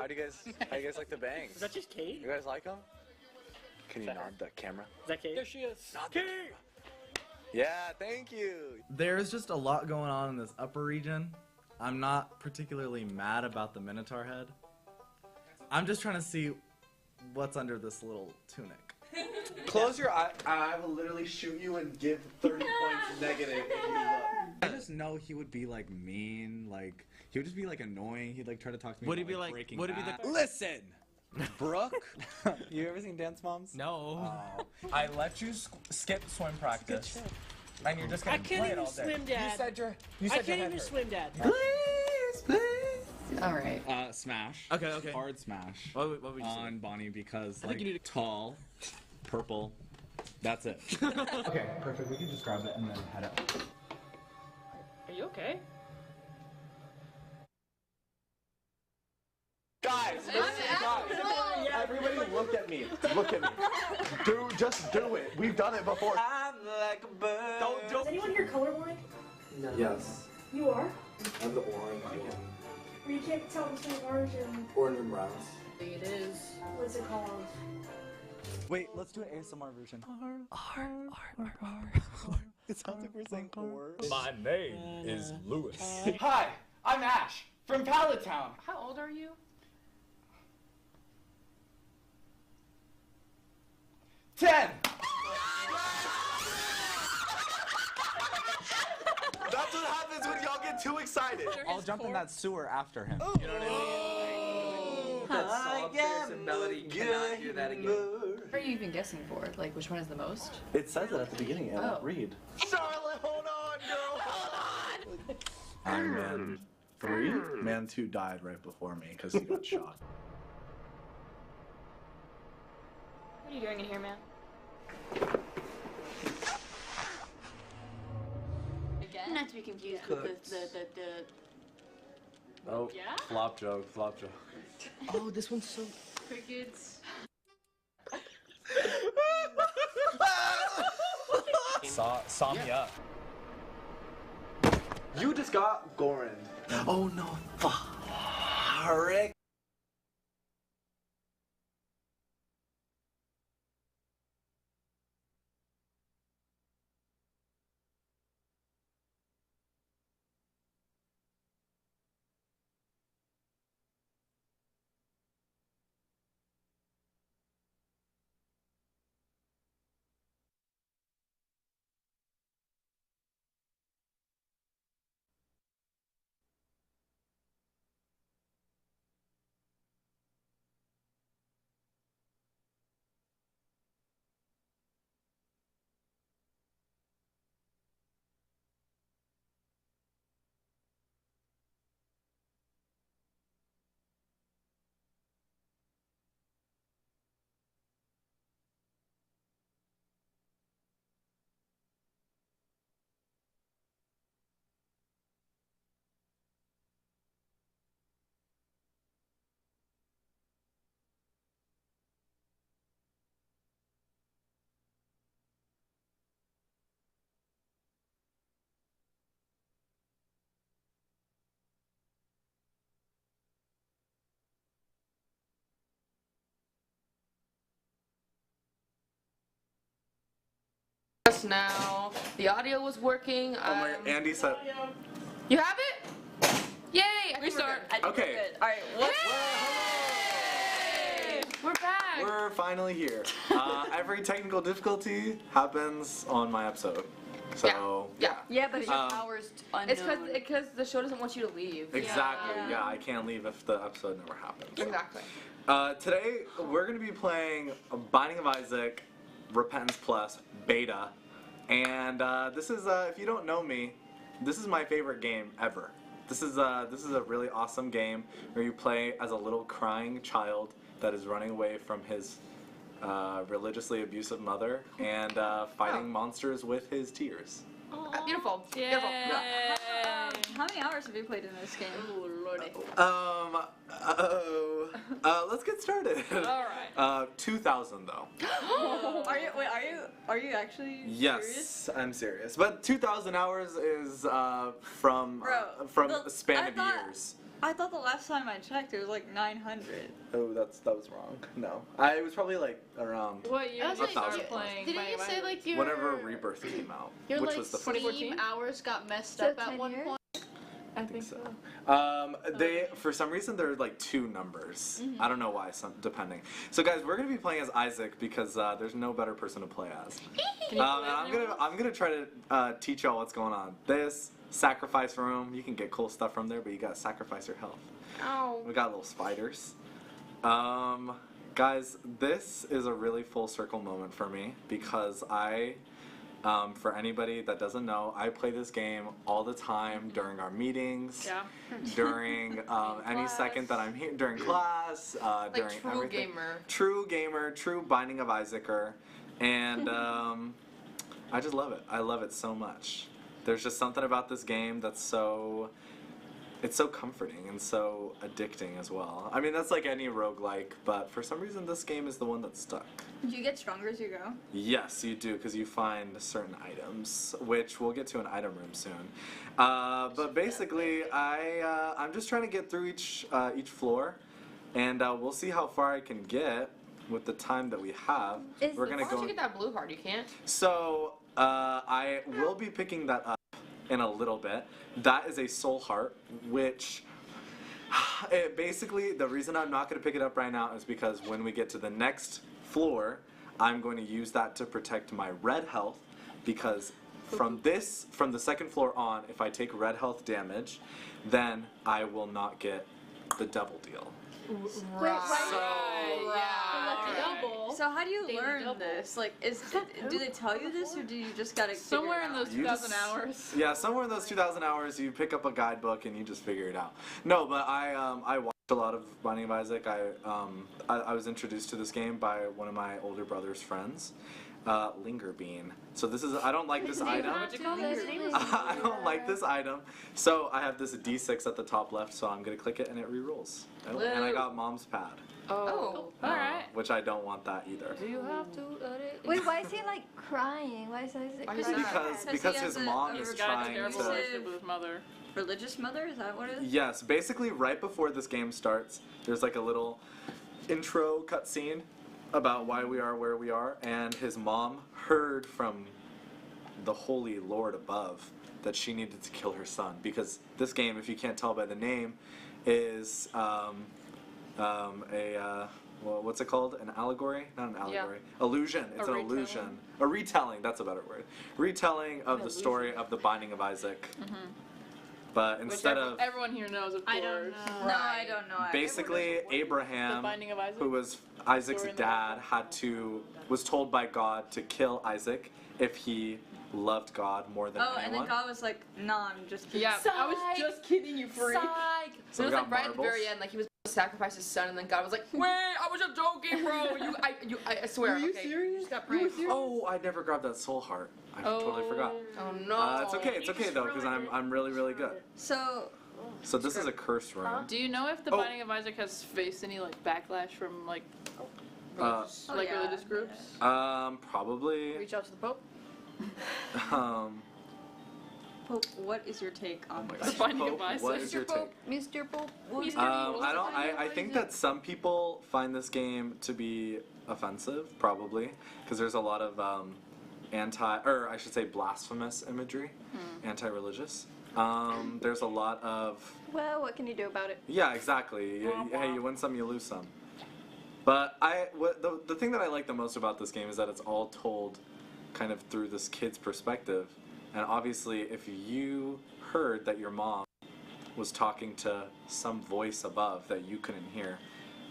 How do you guys like the bangs? Is that just Kate? You guys like them? Can you nod the camera? Is that Kate? There she is. Nod the camera. Yeah, thank you. There's just a lot going on in this upper region. I'm not particularly mad about the Minotaur head. I'm just trying to see what's under this little tunic. Close your eye. I will literally shoot you and give 30 points negative if you look. I just know he would be like mean, like he would just be like annoying. He'd like try to talk to me. Would he about, be like? Breaking Would it be Bad. the? Listen, Brooke. You ever seen Dance Moms? No. I let you skip swim practice, and you're just gonna I can't play it even all day. swim, Dad. You said your I head can't even hurt. swim, Dad. Please, please. All right. Smash. Okay, okay. Hard smash. What would you say? On Bonnie because I like think you need tall, purple. That's it. Okay, perfect. We can just grab it and then head out. Are you okay? Guys, everybody look at me. Look at me. Just do it. We've done it before. I'm like a bird. Is anyone here colorblind? No. Yes. You are? I'm the orange one. Or you can't tell between orange and... Orange and browns. It is. What's it called? Wait, let's do an ASMR version. It sounds like we're saying or. My name is Lewis. Hi, I'm Ash from Palatown. How old are you? 10. That's what happens when y'all get too excited. I'll jump in that sewer after him. You know what I mean? That soft piercing melody cannot hear that again. What are you even guessing for? Like, which one is the most? It says it at the beginning, and Oh. read. Charlotte, hold on, girl. Hold on. Iron Man 3? Man 2 died right before me because he got shot. What are you doing in here, man? Not to be confused with the Oh, Yeah? flop joke, flop joke. Oh, this one's so... Crickets. Saw me up. You just got Goran. Oh no, Rick. Just now, the audio was working. Oh my, Andy said. You have it? Yay! Restart. Okay. All right. What's... Hey! We're back. We're finally here. Every technical difficulty happens on my episode. So, Yeah. Yeah, but it's Um, hours It's unknown. because the show doesn't want you to leave. exactly. Yeah, I can't leave if the episode never happens. Exactly. Today, we're going to be playing Binding of Isaac Repentance Plus Beta. And this is, if you don't know me, this is my favorite game ever. This is a really awesome game where you play as a little crying child that is running away from his religiously abusive mother and fighting monsters with his tears. Beautiful. Yay. Beautiful. How many hours have you played in this game? Oh, lordy. Let's get started. All right. 2,000 though. Are you actually Yes, serious? I'm serious. But 2,000 hours is from Bro, a span of years. I thought the last time I checked it was like 900. Oh, that was wrong. No, it was probably like around What year did you start 1,000 playing? Didn't you say like your whenever Rebirth came out, your which like was the first. Steam hours got messed So up at 10 one years? point? I think so. They for some reason there are like 2 numbers. I don't know why. Depending. So guys, we're gonna be playing as Isaac because there's no better person to play as. Can you play And I'm gonna try to teach y'all what's going on. This sacrifice room, you can get cool stuff from there, but you gotta sacrifice your health. Oh. We got little spiders. Guys, this is a really full circle moment for me because for anybody that doesn't know, I play this game all the time during our meetings, during any second that I'm here, during class, during true everything. gamer. True gamer, true Binding of Isaacer, and I just love it. I love it so much. There's just something about this game that's it's so comforting and so addicting as well. I mean, that's like any roguelike, but for some reason this game is the one that's stuck. Do you get stronger as you go? Yes, you do, because you find certain items, which we'll get to an item room soon. But basically, I'm just trying to get through each floor, and we'll see how far I can get with the time that we have. We're gonna Why don't you get that blue heart? You can't. So I will be picking that up in a little bit. That is a soul heart, which basically the reason I'm not going to pick it up right now is because when we get to the next floor, I'm going to use that to protect my red health, because from the second floor on, if I take red health damage, then I will not get the double deal. So how do you learn this? Like, do they tell you this, or do you just gotta somewhere in those 2,000 hours? Yeah, somewhere in those 2,000 hours, you pick up a guidebook and you just figure it out. No, but I watched a lot of Binding of Isaac. I was introduced to this game by one of my older brother's friends. Linger Bean. So this is, I don't like this item. I don't like this item. So I have this D6 at the top left, so I'm gonna click it and it re-rolls. And I got Mom's pad. Oh, alright. Which I don't want that either. Do you have to edit? Wait, why is he like crying? Why is it crying? Because his mom is trying to... Religious mother? Is that what it is? Yes, basically right before this game starts, there's like a little intro cutscene about why we are where we are, and his mom heard from the holy Lord above that she needed to kill her son, because this game, if you can't tell by the name, is what's it called? An allegory? Not an allegory. Yeah. Illusion. It's an illusion. A retelling. That's a better word. Retelling of the story of the Binding of Isaac. But instead of everyone here knows, of course. I don't know. No, I don't know. Basically, Abraham, who was Isaac's dad, was told by God to kill Isaac if he loved God more than anyone. Oh, and then God was like, "Nah, I'm just kidding." Yeah, I was just kidding, you freak. So it was like right at the very end, like he was going to sacrifice his son, and then God was like, "Wait, I was just joking, bro. I swear." Are you serious? Just got pranked. Oh, I never grabbed that soul heart. I totally forgot. Oh no. It's okay though, because I'm really good. So this is a curse room. Do you know if the Binding of Isaac has faced any like backlash from like religious groups? Probably. Reach out to the Pope. Pope, what is your take on the Binding of Isaac? What is your take? Mr. Pope. I think that some people find this game to be offensive, probably, because there's a lot of blasphemous imagery, anti-religious. There's a lot of... Well, what can you do about it? Yeah, exactly. Hey, you win some, you lose some. But the thing that I like the most about this game is that it's all told kind of through this kid's perspective. And obviously, if you heard that your mom was talking to some voice above that you couldn't hear,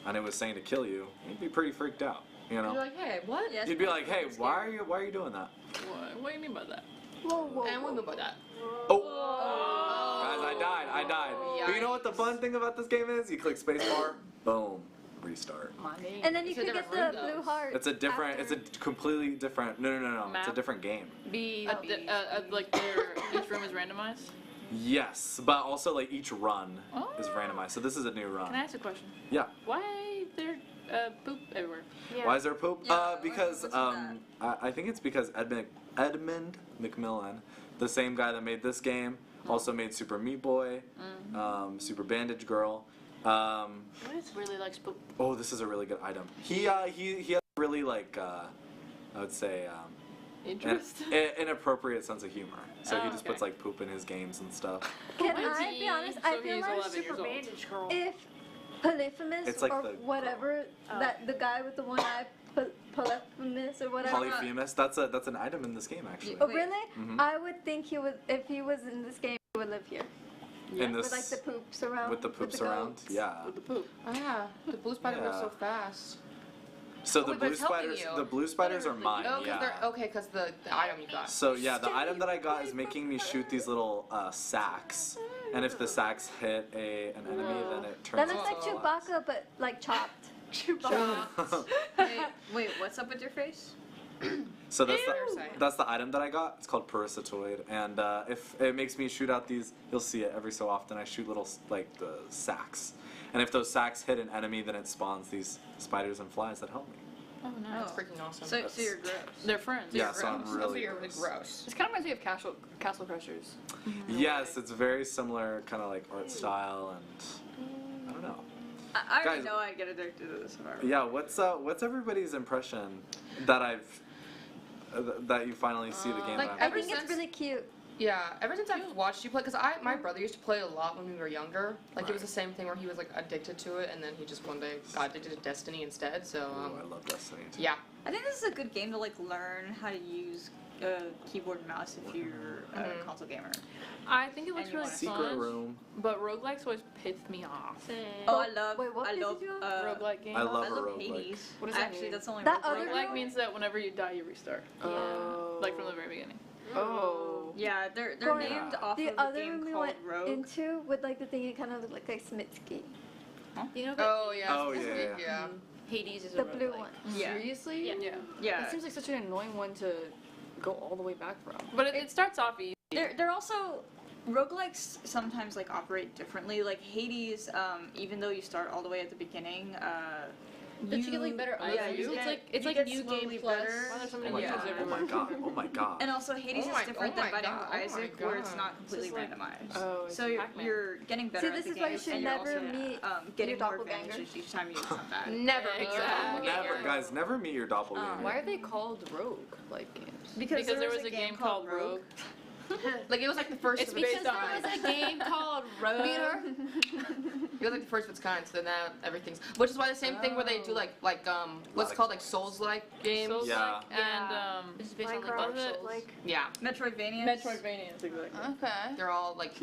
and it was saying to kill you, you'd be pretty freaked out, you know? You're like, hey, what? Yes, you'd be like, hey, why are you doing that? What do you mean by that? Whoa. And what do you mean by that? Oh. Guys, I died. But you know what the fun thing about this game is? You click spacebar, boom, restart. And then you can get the blue heart. It's a completely different, no. It's a different game. Like each room is randomized? Yes, but also like each run is randomized. So this is a new run. Can I ask a question? Yeah. Why there poop everywhere? Yeah. Why is there poop? Yeah, because I think it's because Edmund McMillan, the same guy that made this game, Also made Super Meat Boy, Super Bandage Girl. Really likes poop. Oh, this is a really good item. He has really like I would say an inappropriate sense of humor. So he just puts like poop in his games and stuff. Can I be honest? I feel like Super Bandage Girl. if Polyphemus It's like or the whatever that the guy with the one eye, Polyphemus or whatever. Polyphemus. That's an item in this game actually. Oh really? I would think he would, if he was in this game, he would live here. In this, With like the poops around. with the poops goats. around. Yeah. With the poop. Oh yeah, the blue spider goes so fast. So Oh, the wait, but blue it's helping spiders, you. the blue spiders are mine. Oh, Yeah. because the item you got. So yeah, the item that I got is making me shoot these little sacks, and if the sacks hit an enemy, then it turns. That looks like into Chewbacca, but like chopped. Chewbacca. Wait, what's up with your face? So that's the item that I got. It's called Parasitoid, and if it makes me shoot out these, you'll see it every so often. I shoot little like the sacks, and if those sacks hit an enemy, then it spawns these spiders and flies that help me. Oh no. That's freaking awesome. So you're gross. They're friends. Yeah, so I'm gross. really You're gross. gross. It's kind of reminds me of Castle Crushers. Yes, it's very similar, kind of like art style, and I don't know. I already Guys- know I get addicted to this environment. Yeah, what's everybody's impression that that you finally see the game? Like, that I'm I think it's really cute. Yeah, ever since I've watched you play, because my brother used to play a lot when we were younger. Like, it was the same thing where he was, like, addicted to it, and then he just one day got addicted to Destiny instead, so, Oh, I love Destiny too. yeah. I think this is a good game to like learn how to use keyboard and mouse if you're a console gamer. I think it looks And really Secret fun, room. but roguelikes always piss me off. Oh, I love. Wait, what I pisses love. you off? Roguelike game. I love I a love roguelike. Hades. What does that Actually, mean? that's the only That roguelike. other Roguelike means that whenever you die, you restart. Oh. Like from the very beginning. Oh. Yeah, they're Goran, named off the of a other game room we called went Rogue. into with like the thing, it kind of looked like a Smitsky. You know that Oh, yeah. Oh, it's yeah, big, yeah. Hades is a The blue roguelike. one. Yeah. Seriously? Yeah. Yeah. Yeah. It seems like such an annoying one to go all the way back from. But it starts off easy. They're also roguelikes sometimes like operate differently. Like Hades, even though you start all the way at the beginning, But you get like better yeah, items. you It's get- like you new get game slowly plus. better. Why there's so Oh many my Yeah. witches god! Oh everywhere? my god! Oh my god! And also Hades Oh is my- different oh than my Binding god, of oh my Isaac, where it's god. not completely This is like- randomized. Oh, it's so like Pac-Man. you're getting better See, at this the is why you game, should and you're never also meet getting your more doppelganger. advantages each time you use something. Never meet your Exactly. doppelganger. Never, guys, never meet your doppelganger. Why are they called rogue-like games? Because there was a game called Rogue. Like, it was like the first It's of its because kind. there was a game called Rogue. It was like the first of its kind, so now everything's. Which is why the same thing where they do what's called like Souls-like games. Souls Yeah. and This is based on Minecraft, like like Yeah, Metroidvania. Metroidvania. Exactly. Okay. they're like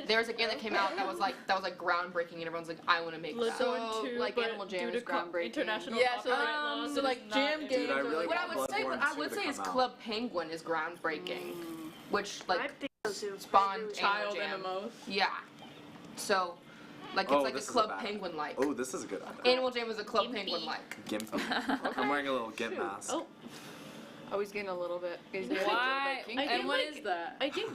there's a game that came out that was like groundbreaking, and everyone's like, I want to make that. So, like, Animal Jam is groundbreaking. International Yeah, so, copyright like- laws, so, it like, is jam not- games Dude, I really What I want would say, Bloodborne 2 to is come out. Club Penguin is groundbreaking, which I like think so too. spawned Child Animal Jam. MMOs. Yeah. So, like it's Oh, like a this is a Club bad- Penguin like. Oh, this is a good item. Animal Jam is a Club Penguin like. Gimpy. I'm wearing a little gimp mask. Oh. Oh, he's getting a little bit. He's getting Why? A little bit And what is that? I get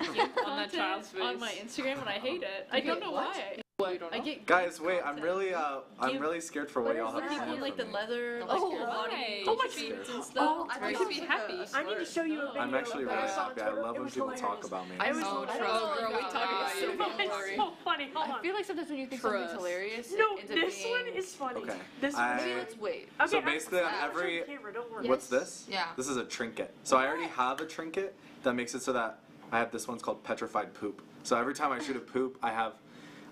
On that child's face. on my Instagram and I hate it. I don't know why. You don't know? I get Guys, wait, I'm really scared for what y'all have What is planned it, like for the me. leather, like Oh, your body, right. oh Oh my my feet and God. stuff. Oh, I should be happy. I need to show you a video. I'm actually of really that. happy. I love when people talk about me. I was Oh, I true. was- Girl, we talk about you. It's so funny. Hold I on. feel like sometimes when you think Trust. something's hilarious, No, it ends up this being... one is funny. Okay. This I- one. Maybe let's wait. Okay, So basically on I'm every- camera, don't worry. What's this? Yeah. This is a trinket. So I already have a trinket that makes it so that I have this one's called petrified poop. So every time I shoot a poop, I have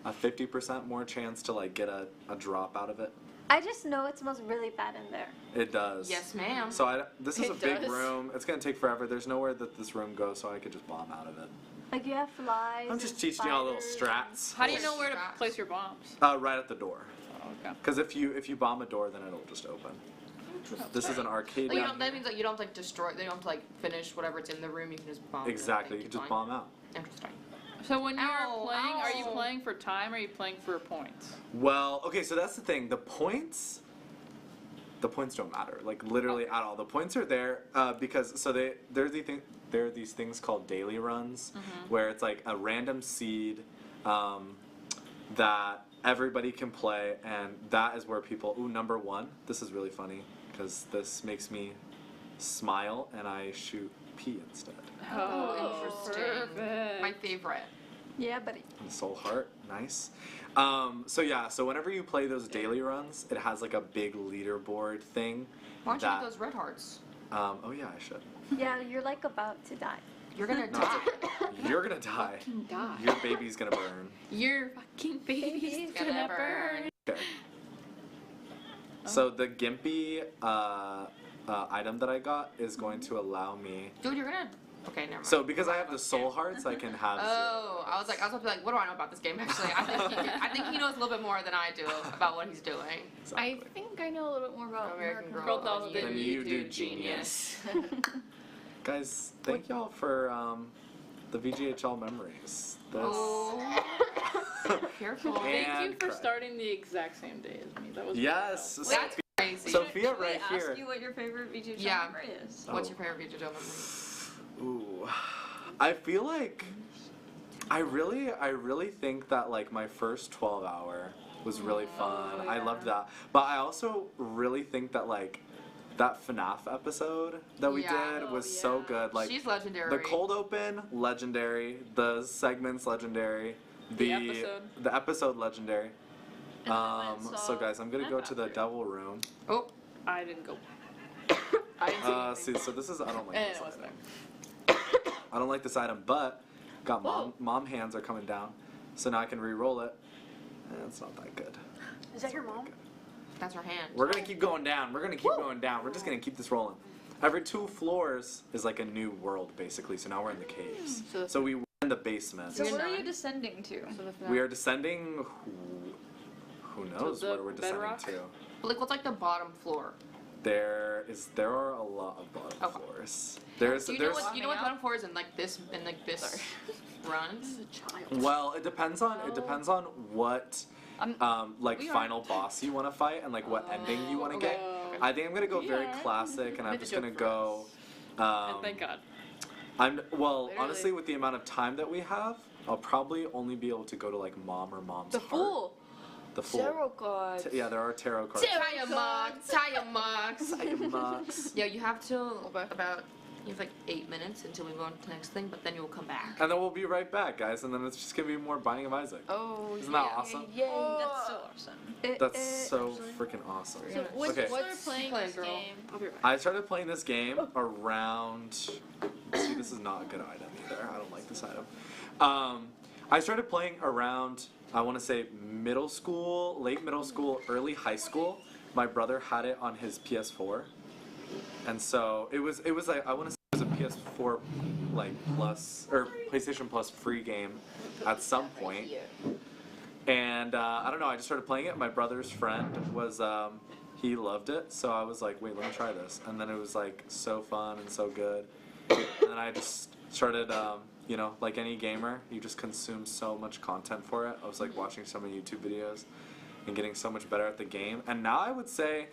a 50% more chance to like get a drop out of it. I just know it smells really bad in there. It does. Yes, ma'am. So this is It a big does. room. It's gonna take forever. There's nowhere that this room goes, so I could just bomb out of it. Like you have flies. I'm just and teaching y'all little spiders. strats. How do you know where to place your bombs? Right at the door. Oh, okay. Because if you bomb a door, then it'll just open. This is an arcade. Like, down that here. means like you don't have to like destroy. They don't have to like finish whatever it's in the room. You can just bomb. it. Exactly. You Keep can just going. bomb out. Interesting. So when you're Ow, playing, are you ow. playing for time or are you playing for points? Well, okay, so that's the thing. The points don't matter, like literally at all. The points are there because there are these things called daily runs, where it's like a random seed that everybody can play, and that is where people. Ooh, number 1. This is really funny because this makes me smile, and I shoot pee instead. Oh, interesting. perfect. My favorite. Yeah, buddy. And Soul Heart, nice. So yeah, so whenever you play those daily runs, it has like a big leaderboard thing. Why don't you get those red hearts? Oh yeah, I should. Yeah, you're like about to die. You're gonna No, die. You're gonna die. Die. Your baby's gonna burn. Your fucking baby's gonna burn. Okay. So the Gimpy item that I got is going to allow me. Dude, you're gonna. Okay, never mind. So because I have the soul hearts, I can have. Oh, I was about to be like, what do I know about this game? Actually, I think he knows a little bit more than I do about what he's doing. I think I know a little bit more about American Girl Girl than you do, genius. Guys, thank y'all for the VGHL memories. Oh. Careful. Thank you for starting the exact same day as me. That was yes. That's crazy. Sophia right Should we here. ask you what your favorite VGHL memory is? What's your favorite VGHL memory? Ooh, I feel like I really think that like my first 12-hour was really fun. I loved that, but I also really think that like that FNAF episode that we did was so good. Like she's legendary. The cold open, legendary. The segments, legendary. The episode legendary. So guys, I'm gonna go to the devil room. Oh, I didn't go. See, so this is I don't like this item. I don't like this item, but got mom hands are coming down, so now I can re-roll it. It's not that good. Is that your mom? That's her hand. We're gonna keep going down. We're gonna keep going down. We're just gonna keep this rolling. Every 2 floors is like a new world, basically. So now we're in the caves. So we were in the basement. So what are you descending to? We are descending. Who knows where we're descending to? Like, what's like the bottom floor? There are a lot of bottom floors. Do you know what bottom floor is in like this run? Well, it depends on what like final boss you want to fight and like what ending you want to get. I think I'm gonna go very classic, and I'm just gonna go. Thank God. Honestly, with the amount of time that we have, I'll probably only be able to go to like Mom or Mom's The heart. Fool. The Fool. Tarot cards. Yeah, there are tarot cards. Tire marks. Yeah, you have till you have like 8 minutes until we go on to the next thing, but then you'll come back. And then we'll be right back, guys, and then it's just gonna be more Binding of Isaac. Oh, Isn't that awesome? Yay, that's so awesome. That's so freaking awesome. So when Okay. you started playing this game, I'll be right back. I started playing this game around. See, this is not a good item either. I don't like this item. I started playing around, I want to say middle school, late middle school, early high school. My brother had it on his PS4, and so it was like I want to say it was a PS4 like plus or PlayStation Plus free game at some point. And I don't know. I just started playing it. My brother's friend was he loved it, so I was like, wait, let me try this. And then it was like so fun and so good. And then I just started, you know, like any gamer, you just consume so much content for it. I was like watching so many YouTube videos and getting so much better at the game. And now I would say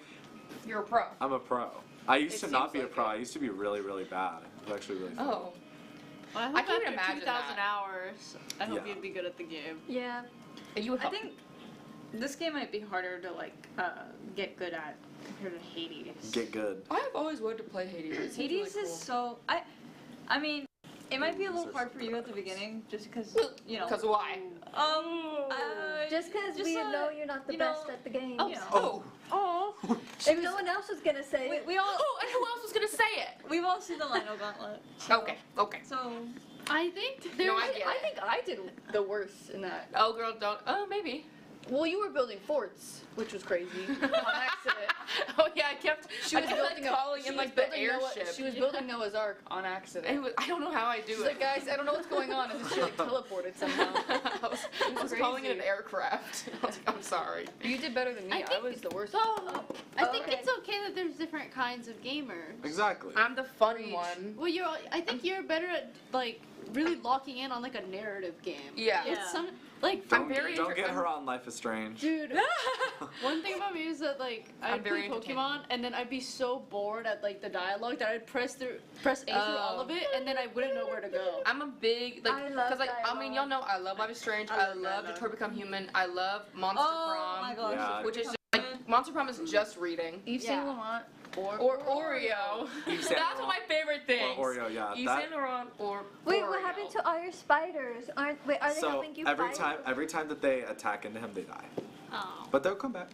you're a pro. I'm a pro. I used to not be a pro. I used to be really, really bad. It was actually really fun. Oh. Well, I hope I can't after imagine 2,000 that. hours, I hope Yeah. you'd be good at the game. Yeah. You would I think this game might be harder to like get good at compared to Hades. Get good. I've always wanted to play Hades. Hades is so I mean, it might be a little hard for you at the beginning, just because you know. Because why? Just because we know you're not the best at the game. You know. If no one else was gonna say it. We all. Oh, and who else was gonna say it? We've all seen the Lino Gauntlet. Okay. So. I think I think I did the worst in that. Oh, girl, don't. Oh, maybe. Well, you were building forts, which was crazy on accident. Oh yeah, I kept building calling in like the airship. She was building Noah's Ark on accident. I don't know how I do She's it. like, guys, I don't know what's going on, and then she like teleported somehow. I was calling it an aircraft. I was like, I'm sorry. You did better than me. I was the worst. I think it's okay that there's different kinds of gamers. Exactly. I'm the fun one. Well, I think you're better at like really locking in on like a narrative game. Yeah. It's some like Don't get her on Life is Strange. Dude, one thing about me is that like I'd play Pokemon and then I'd be so bored at like the dialogue that I'd press A through all of it and then I wouldn't know where to go. I'm a big I love because I mean y'all know I love Life is Strange. I love Detroit Become Human. I love Monster Prom, my gosh. Yeah. which is just, like Monster Prom is just reading. You've seen Lamont? Or Oreo. Yves Saint That's Laurent. my favorite thing. Or Oreo, yeah. Yves That- Saint Laurent or Wait, Oreo. what happened to all your spiders? Are they So helping you every fight? every time that they attack into him, they die. Oh. But they'll come back.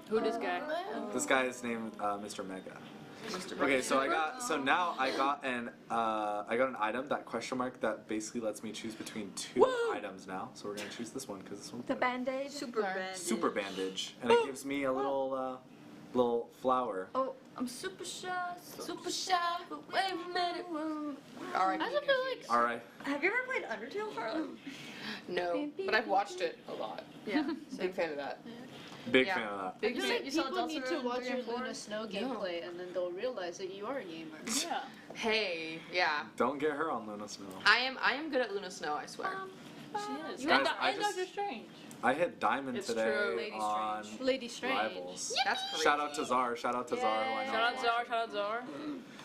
Who this guy? This guy is named Mr. Mega. Okay, so I got an item, that question mark, that basically lets me choose between two items now. So we're gonna choose this one because this one's The band-aid? super bandage, and it gives me a little flower. Oh, I'm super shy. Super shy, but wait a minute. Alright. I just feel like All right. Have you ever played Undertale, Carla? No, but I've watched it a lot. Yeah. Big fan of that. Big Yeah. fan of that. I feel like You saw people need to Delta watch 3 your and 4? Luna Snow gameplay and then they'll realize that you are a gamer. Yeah. Hey, yeah. Don't get her on Luna Snow. I am good at Luna Snow, I swear. She is. You Guys, I and just- Doctor Strange. I hit diamond It's today true. Lady on Lady Strange. Rivals. That's crazy. Shout out to Czar. Shout out to Czar. Who I know Shout out is Czar, watching. shout out Czar.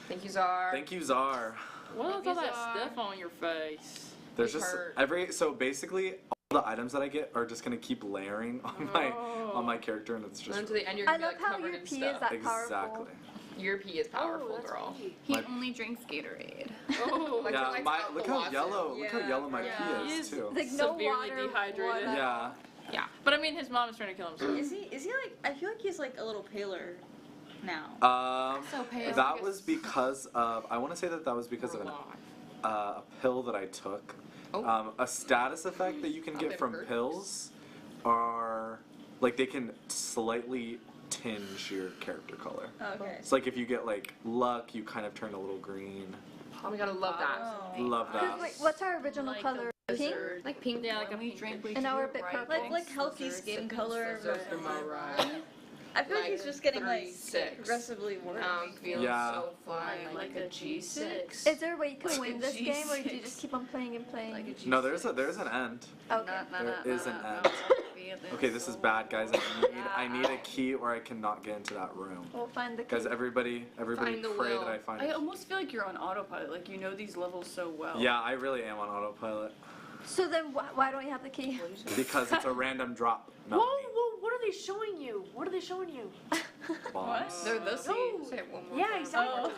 Thank you, Czar. Thank you, Czar. What is all that Czar. stuff on your face? There's It just hurt. so basically all the items that I get are just gonna keep layering on my character, and it's And just then to the end, you're I gonna love be like how covered your in pee stuff. is that powerful. exactly. Your pee is powerful, girl. He My- only drinks Gatorade. Oh, like Yeah, like look how yellow my pee He is is too. Like no severely water, dehydrated. water. Yeah. Yeah. But I mean, his mom is trying to kill himself. Is he like? I feel like he's like a little paler now. So pale. That was because of, I want to say that was because of a pill that I took. Oh. A status effect that you can get from pills are, like, they can slightly tinge your character color. Okay. It's like if you get like luck, you kind of turn a little green. Oh my god, I love that. Love that. Wait, what's our original color? Pink? Like pink. Yeah, like a we pink. drink way And now too we're a bit bright. purple. Like healthy skin color. Right. I feel like Like he's just getting like 36. progressively worse. Feeling Yeah. so fine, like a G6. Is there a way you can win this game, or do you just keep on playing and playing? No, there's an end. Okay. There is an end. Okay, this is bad, guys. I need a key, or I cannot get into that room. We'll find the key. Guys, everybody Find the pray will. that I find I it. almost feel like you're on autopilot. Like you know these levels so well. Yeah, I really am on autopilot So then why don't you have the key? because it's a random drop. Whoa, Melanie. whoa, what are they showing you? What are they showing you? Bombs. They're the No. Say it one more Yeah, time. exactly.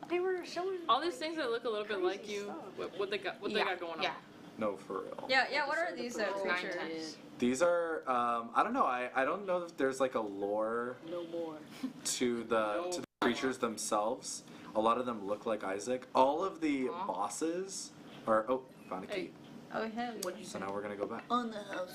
They were showing Oh. all these things that look a little bit like you. What they got going on. Yeah. No, for real. Yeah. What are these Nine creatures? times. These are I don't know. I don't know if there's like a lore No more. to the creatures themselves. A lot of them look like Isaac. All of the bosses are found a key. Oh hell. So now we're gonna go back. On the house.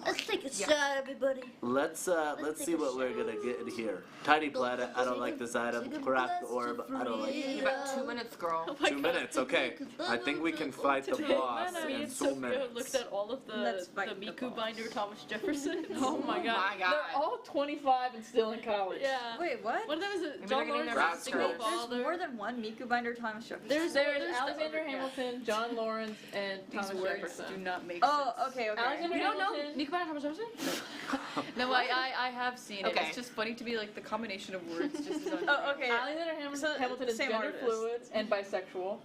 Let's take a shot, everybody. Let's see what we're gonna get in here. Tiny planet, I don't like this item. Cracked orb, I don't like You it. got 2 minutes, girl. 2 minutes, okay. I think we can fight the boss Me in and 2 Sofia minutes. looked at all of Let's the fight the Miku boss. binder Thomas Jefferson. Oh my god. my God. They're all 25 and still in college. Yeah. Wait, what? One of them is a Maybe John they're getting Lawrence their is a rats single scratched. There's father. more than one Miku binder Thomas Jefferson. There's Alexander the- Hamilton, John Lawrence, and Thomas Jefferson. not make sense. Oh, okay. Alexander You don't know Hamilton. Nico Thomas Jefferson? No, I have seen it. Okay. It's just funny to be like the combination of words just is Oh, okay. Alexander Hamilton is same gender artist. fluid and bisexual.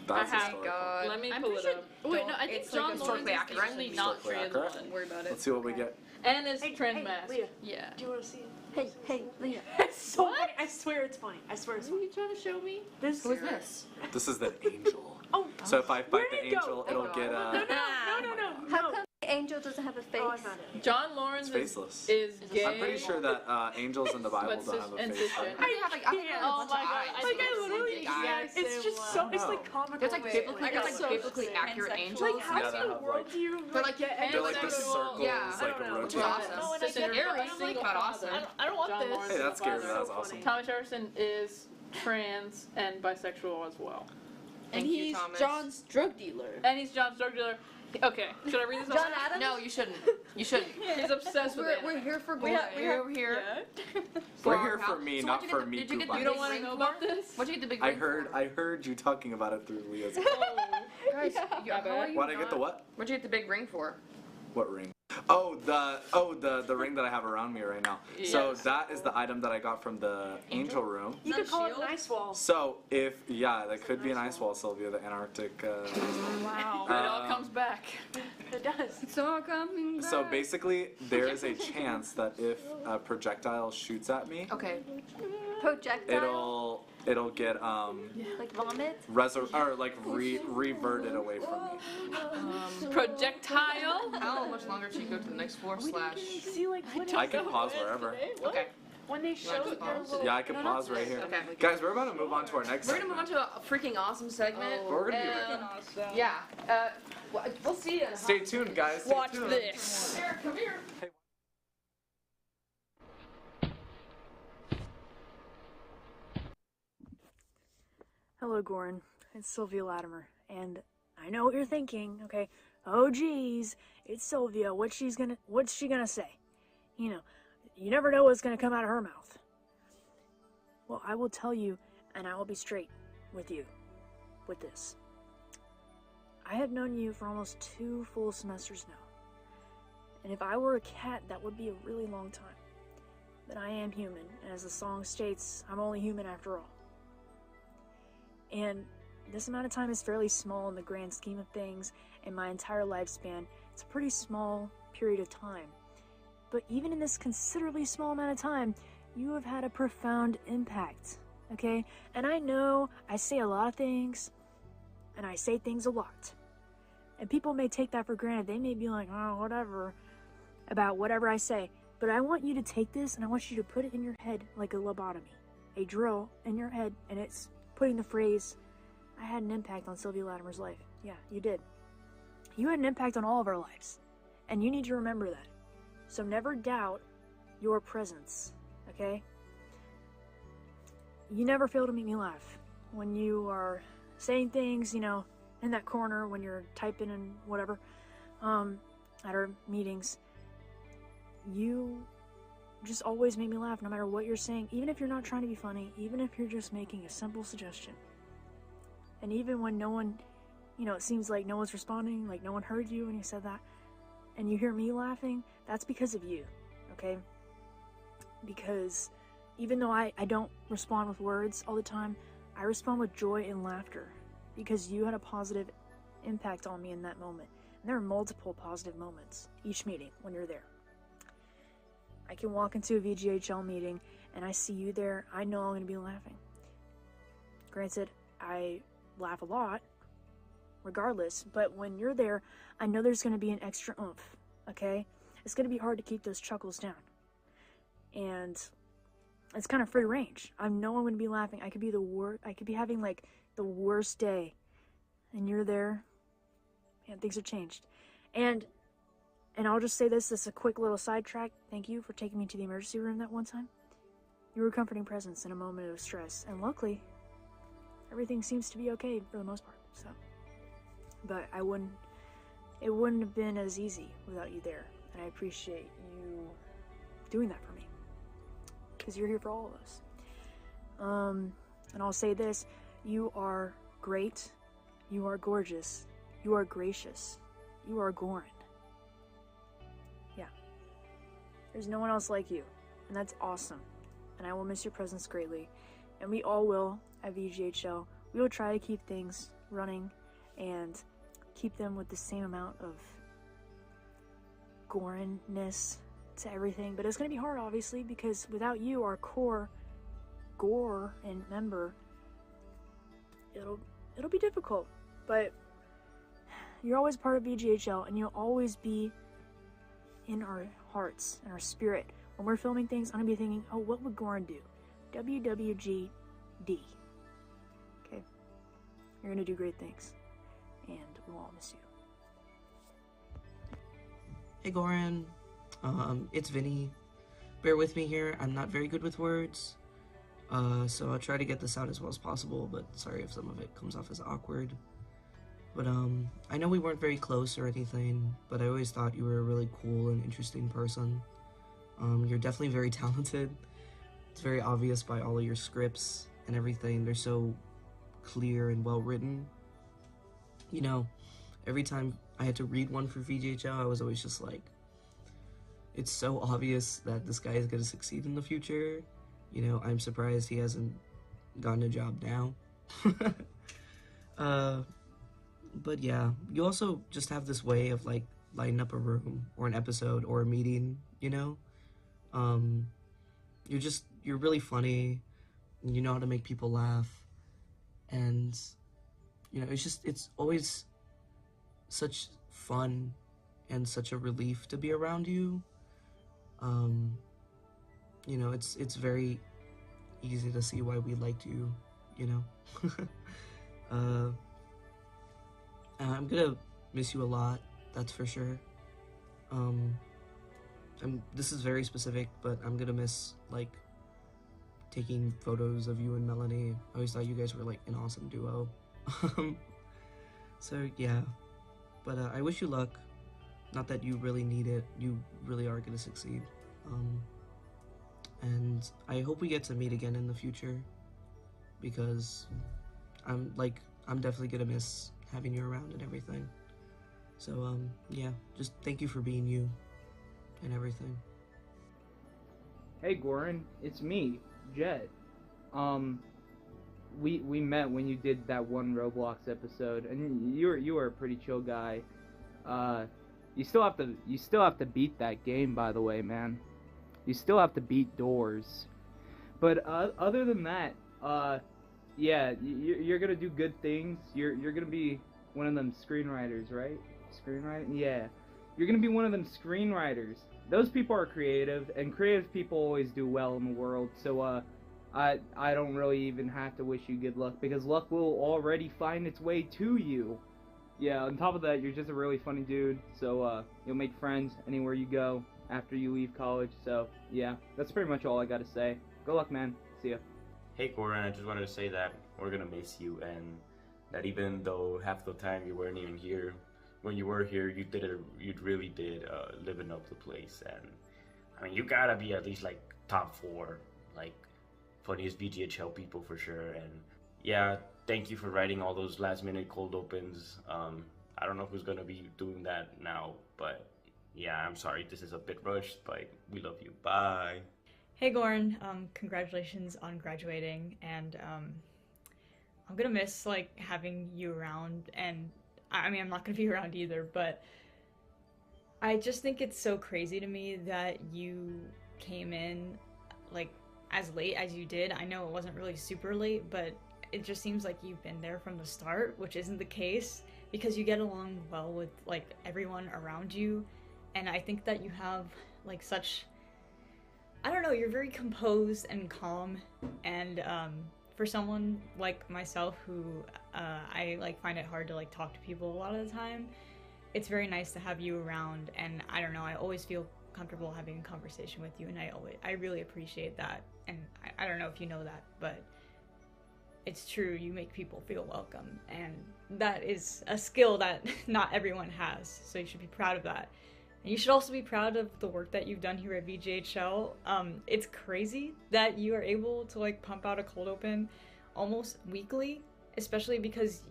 That's Oh my historical. god. Let me I'm pull pretty it sure. up. Wait, no, I think It's John like Lawrence historically is accurate. the only not Historically trans accurate. one. Worry about it. Let's see what we get. And is trans mask. Leah, Yeah. do you want to see it? Hey, Leah. It's so funny. I swear it's funny. I swear it's What are funny. you trying to show me? This Who is this? This is the angel. Oh, So if I fight Where'd the it go? angel, it'll get no. How come the angel doesn't have a face? Oh, I found it. John Lawrence It's faceless. is gay. I'm pretty sure that angels in the Bible But don't have a and face. cisgender. I have like, I think can't. I have a Oh bunch my of god, eyes. I Like, think I literally, big yeah, eyes. it's just so, it's like comical. There's like biblically, I got like so biblically accurate transsexual. angels. Like, how Yeah, in that the have, world like- do you They're like, get They're like the Asexual. circles, Yeah. like I don't know. rotating. Awesome. No, and I Sister get it, Aries, but I'm like, quite awesome. I don't want John this. Lawrence Hey, that's scary. father. That's So awesome. funny. Thomas Jefferson is trans and bisexual as well. And Thank you, he's Thomas. John's drug dealer. And he's John's drug dealer. Okay, should I read this? John off? Adams? No, you shouldn't. You shouldn't. He's obsessed with We're it. here for We Goran. have- We're here. We're our here for house. me, So not what'd for you me. get the- Did you get the Goodbye. You big don't want to ring know for? about this? What'd you get the big I ring heard for? you talking about it through Leah's. Guys, how are you Why'd I get the what? What'd you get the big ring for? What ring? Oh, the ring that I have around me right now. So Yes. that is the item that I got from the angel room. You could call it an ice wall. So that could be an ice wall, Sylvia, the Antarctic. Wow. It all comes back. It does. It's all coming back. So basically, there is a chance that if a projectile shoots at me, Okay. Projectile? it'll get Like vomit? reverted away from me. Projectile. How much longer should you go to the next floor slash? See, like, I can pause wherever. Okay. When they show their little... Yeah, I can pause right here. Okay. Guys, we're about to move on to our next We're gonna move segment. on to a freaking awesome segment. We're gonna be And, yeah. We'll see you. Stay tuned, guys. Stay Watch tuned. this. Come here. Hello, Goran. It's Sylvia Latimer, and I know what you're thinking. Okay, oh geez, it's Sylvia. What's she gonna say? You know, you never know what's gonna come out of her mouth. Well, I will tell you, and I will be straight with you with this. I have known you for almost 2 full semesters now, and if I were a cat, that would be a really long time. But I am human, and as the song states, I'm only human after all. And this amount of time is fairly small in the grand scheme of things, and my entire lifespan, it's a pretty small period of time. But even in this considerably small amount of time, you have had a profound impact, okay? And I know I say a lot of things, and I say things a lot. And people may take that for granted. They may be like, oh, whatever, about whatever I say. But I want you to take this, and I want you to put it in your head like a lobotomy. A drill in your head, and it's putting the phrase, I had an impact on Sylvia Latimer's life. Yeah, you did. You had an impact on all of our lives. And you need to remember that. So never doubt your presence, okay? You never fail to make me laugh. When you are saying things, you know, in that corner, when you're typing and whatever, at our meetings, you just always make me laugh no matter what you're saying, even if you're not trying to be funny, even if you're just making a simple suggestion. And even when no one, you know, it seems like no one's responding, like no one heard you when you said that, and you hear me laughing, that's because of you, okay? Because even though I don't respond with words all the time, I respond with joy and laughter because you had a positive impact on me in that moment. And there are multiple positive moments each meeting when you're there. I can walk into a VGHL meeting and I see you there, I know I'm going to be laughing. Granted, I laugh a lot, regardless, but when you're there, I know there's going to be an extra oomph, okay? It's going to be hard to keep those chuckles down. And it's kind of free range. I know I'm going to be laughing. I could be having like the worst day, and you're there, and things have changed. And I'll just say this is a quick little sidetrack. Thank you for taking me to the emergency room that one time. You were a comforting presence in a moment of stress, and luckily, everything seems to be okay for the most part. So, but it wouldn't have been as easy without you there, and I appreciate you doing that for me, because you're here for all of us. And I'll say this: you are great, you are gorgeous, you are gracious, you are Goran. Yeah. There's no one else like you, and that's awesome. And I will miss your presence greatly. And we all will at VGHL. We will try to keep things running and keep them with the same amount of Goran-ness to everything. But it's going to be hard, obviously, because without you, our core Gore and member, it'll be difficult. But you're always part of VGHL, and you'll always be in our hearts and our spirit. When we're filming things, I'm going to be thinking, oh, what would Goran do? WWGD. Okay? You're going to do great things. And we'll all miss you. Hey Goran, it's Vinny. Bear with me here, I'm not very good with words. So I'll try to get this out as well as possible, but sorry if some of it comes off as awkward. But I know we weren't very close or anything, but I always thought you were a really cool and interesting person. You're definitely very talented. It's very obvious by all of your scripts and everything. They're so clear and well written. You know, every time I had to read one for VGHL, I was always just like, it's so obvious that this guy is going to succeed in the future. You know, I'm surprised he hasn't gotten a job now. But yeah, you also just have this way of like lighten up a room or an episode or a meeting, you know? You're really funny, and you know how to make people laugh, and, you know, it's always such fun and such a relief to be around you. You know, it's very easy to see why we liked you, you know? I'm gonna miss you a lot, that's for sure. This is very specific, but I'm gonna miss, like, taking photos of you and Melanie. I always thought you guys were, like, an awesome duo. So, yeah. But I wish you luck. Not that you really need it. You really are gonna succeed. And I hope we get to meet again in the future, because I'm definitely gonna miss having you around and everything. So, yeah, just thank you for being you and everything. Hey Goran, it's me, Jett. We met when you did that one Roblox episode, and you were a pretty chill guy. You still have to beat that game, by the way, man. You still have to beat doors. But other than that, yeah, you're gonna do good things. You're gonna be one of them screenwriters, right? Screenwriting? Yeah. You're gonna be one of them screenwriters. Those people are creative, and creative people always do well in the world. So I don't really even have to wish you good luck, because luck will already find its way to you. Yeah, on top of that, you're just a really funny dude, so you'll make friends anywhere you go after you leave college. So yeah, that's pretty much all I gotta say. Good luck, man. See ya. Hey Goran, I just wanted to say that we're gonna miss you, and that even though half the time you weren't even here, when you were here, you really did living up the place. And I mean, you gotta be at least like top 4, like funniest VGHL people for sure. And yeah, thank you for writing all those last minute cold opens. I don't know who's gonna be doing that now, but yeah, I'm sorry this is a bit rushed, but we love you. Bye. Hey Goran, congratulations on graduating, and I'm gonna miss like having you around, and I mean I'm not gonna be around either, but I just think it's so crazy to me that you came in like as late as you did. I know it wasn't really super late, but it just seems like you've been there from the start, which isn't the case, because you get along well with like everyone around you, and I think that you have like such, I don't know, you're very composed and calm, and for someone like myself who I like find it hard to like talk to people a lot of the time, it's very nice to have you around. And I don't know, I always feel comfortable having a conversation with you, and I really appreciate that. And I don't know if you know that, but it's true, you make people feel welcome, and that is a skill that not everyone has, so you should be proud of that. And you should also be proud of the work that you've done here at VGHL. It's crazy that you are able to like pump out a cold open almost weekly, especially because,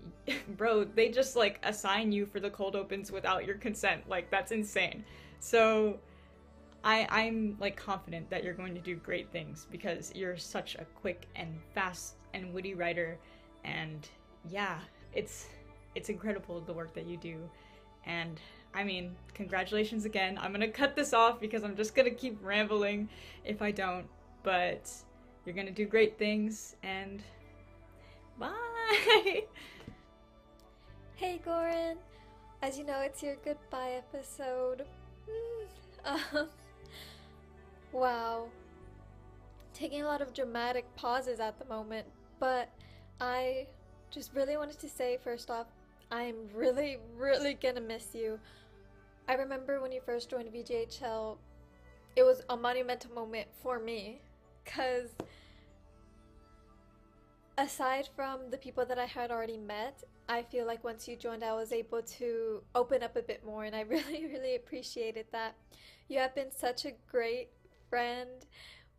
bro, they just like assign you for the cold opens without your consent. Like, that's insane. So I'm like confident that you're going to do great things, because you're such a quick and fast and witty writer, and yeah, it's incredible the work that you do. And I mean, congratulations again. I'm gonna cut this off because I'm just gonna keep rambling if I don't, but you're gonna do great things, and bye! Hey Goran, as you know, it's your goodbye episode. Wow. Taking a lot of dramatic pauses at the moment, but I just really wanted to say, first off, I'm really, really gonna miss you. I remember when you first joined VGHL, it was a monumental moment for me, because aside from the people that I had already met, I feel like once you joined, I was able to open up a bit more, and I really, really appreciated that. You have been such a great friend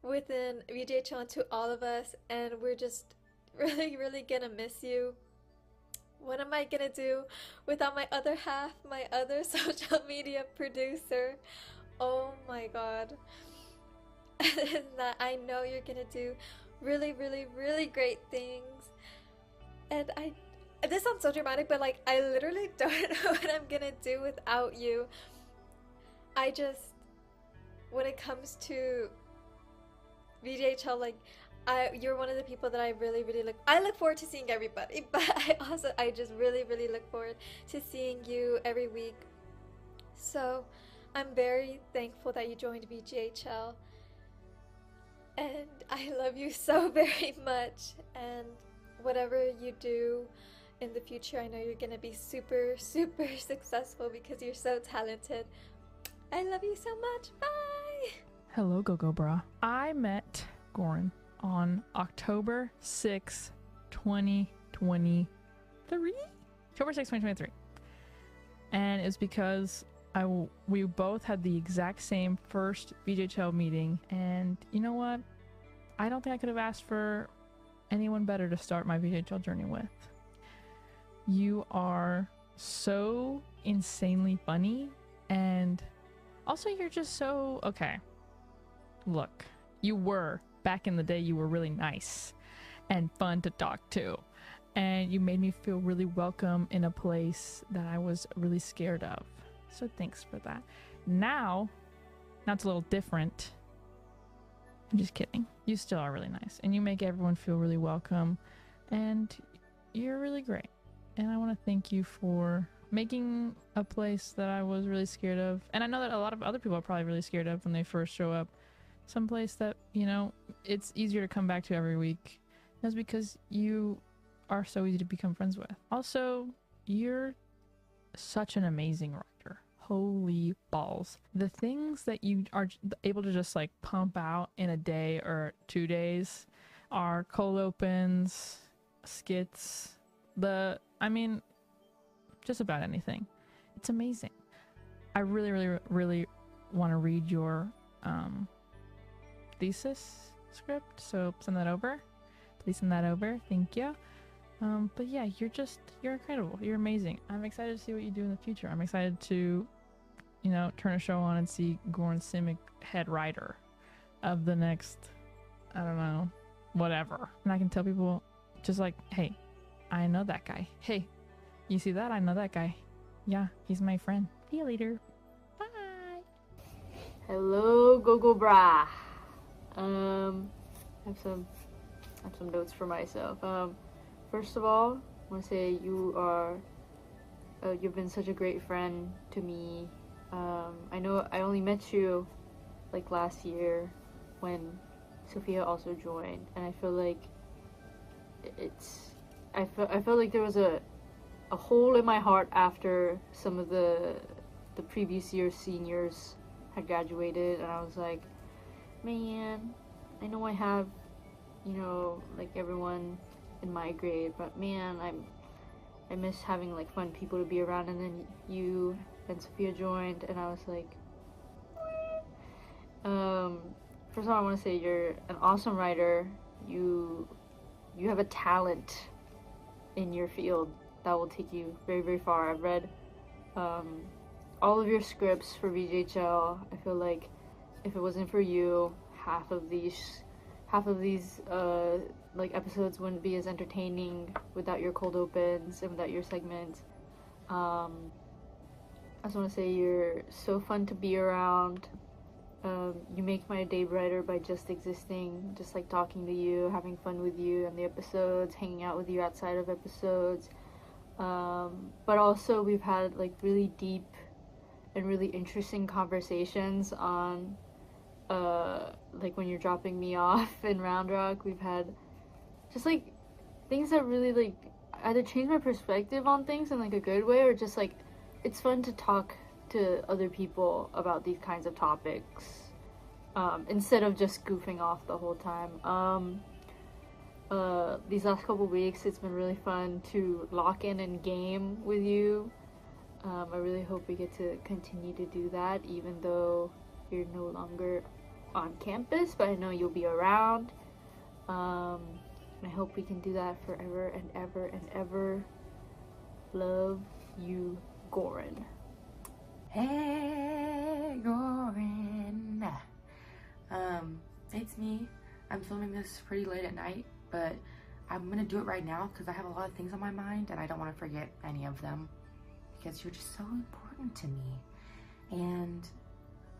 within VGHL and to all of us, and we're just really, really gonna miss you. What am I gonna do without my other half, my other social media producer? Oh my god. And that I know you're gonna do really, really, really great things. And this sounds so dramatic, but like I literally don't know what I'm gonna do without you. I just, when it comes to VGHL, like, you're one of the people that I really look forward to seeing everybody, but I just really look forward to seeing you every week. So I'm very thankful that you joined VGHL, and I love you so very much, and whatever you do in the future, I know you're gonna be super successful because you're so talented. I love you so much. Bye. Hello, Go Bra. I met Goran on October 6, 2023? October 6, 2023. And it's because we both had the exact same first VGHL meeting, and you know what? I don't think I could have asked for anyone better to start my VGHL journey with. You are so insanely funny, and also you're just so okay. Look, you were back in the day, you were really nice and fun to talk to, and you made me feel really welcome in a place that I was really scared of. So thanks for that. Now it's a little different. I'm just kidding. You still are really nice, and you make everyone feel really welcome, and you're really great. And I want to thank you for making a place that I was really scared of, and I know that a lot of other people are probably really scared of when they first show up, someplace that, you know, it's easier to come back to every week. That's because you are so easy to become friends with. Also, you're such an amazing writer. Holy balls. The things that you are able to just like pump out in a day or 2 days are cold opens, skits, just about anything. It's amazing. I really want to read your thesis script, so send that over. Please send that over. Thank you. But yeah, you're incredible. You're amazing. I'm excited to see what you do in the future. I'm excited to, you know, turn a show on and see Goran Simic head writer of the next, I don't know, whatever. And I can tell people just like, hey, I know that guy. Hey, you see that? I know that guy. Yeah, he's my friend. See you later. Bye. Hello, Go Bra. I have some notes for myself. First of all, I want to say you've been such a great friend to me. I know I only met you like last year when Sofia also joined, and I feel like I felt like there was a hole in my heart after some of the previous year's seniors had graduated, and I was like, man, I know I have, you know, like everyone in my grade, but man, I miss having like fun people to be around. And then you and Sofia joined, and I was like, first of all, I want to say you're an awesome writer. You have a talent in your field that will take you very far. I've read all of your scripts for VGHL. I feel like if it wasn't for you, half of these like episodes wouldn't be as entertaining without your cold opens and without your segments. I just want to say you're so fun to be around. You make my day brighter by just existing, just like talking to you, having fun with you on the episodes, hanging out with you outside of episodes. But also we've had like really deep and really interesting conversations on like when you're dropping me off in Round Rock. We've had just like things that really like either change my perspective on things in like a good way, or just like it's fun to talk to other people about these kinds of topics instead of just goofing off the whole time. These last couple weeks it's been really fun to lock in and game with you. I really hope we get to continue to do that, even though you're no longer on campus, but I know you'll be around. I hope we can do that forever and ever and ever. Love you, Goran. Hey, Goran. It's me. I'm filming this pretty late at night, but I'm gonna do it right now because I have a lot of things on my mind and I don't want to forget any of them because you're just so important to me. And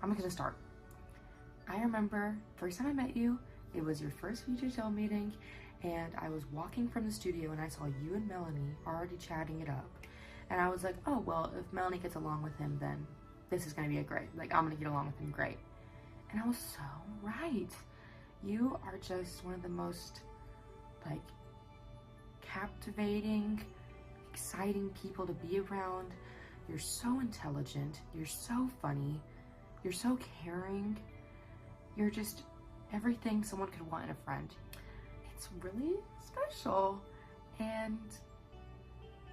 I'm gonna start. I remember first time I met you, it was your first VGHL meeting, and I was walking from the studio and I saw you and Melanie already chatting it up. And I was like, oh, well, if Melanie gets along with him, then this is gonna be a great, like, I'm gonna get along with him great. And I was so right. You are just one of the most, like, captivating, exciting people to be around. You're so intelligent, you're so funny, you're so caring, you're just everything someone could want in a friend. It's really special. And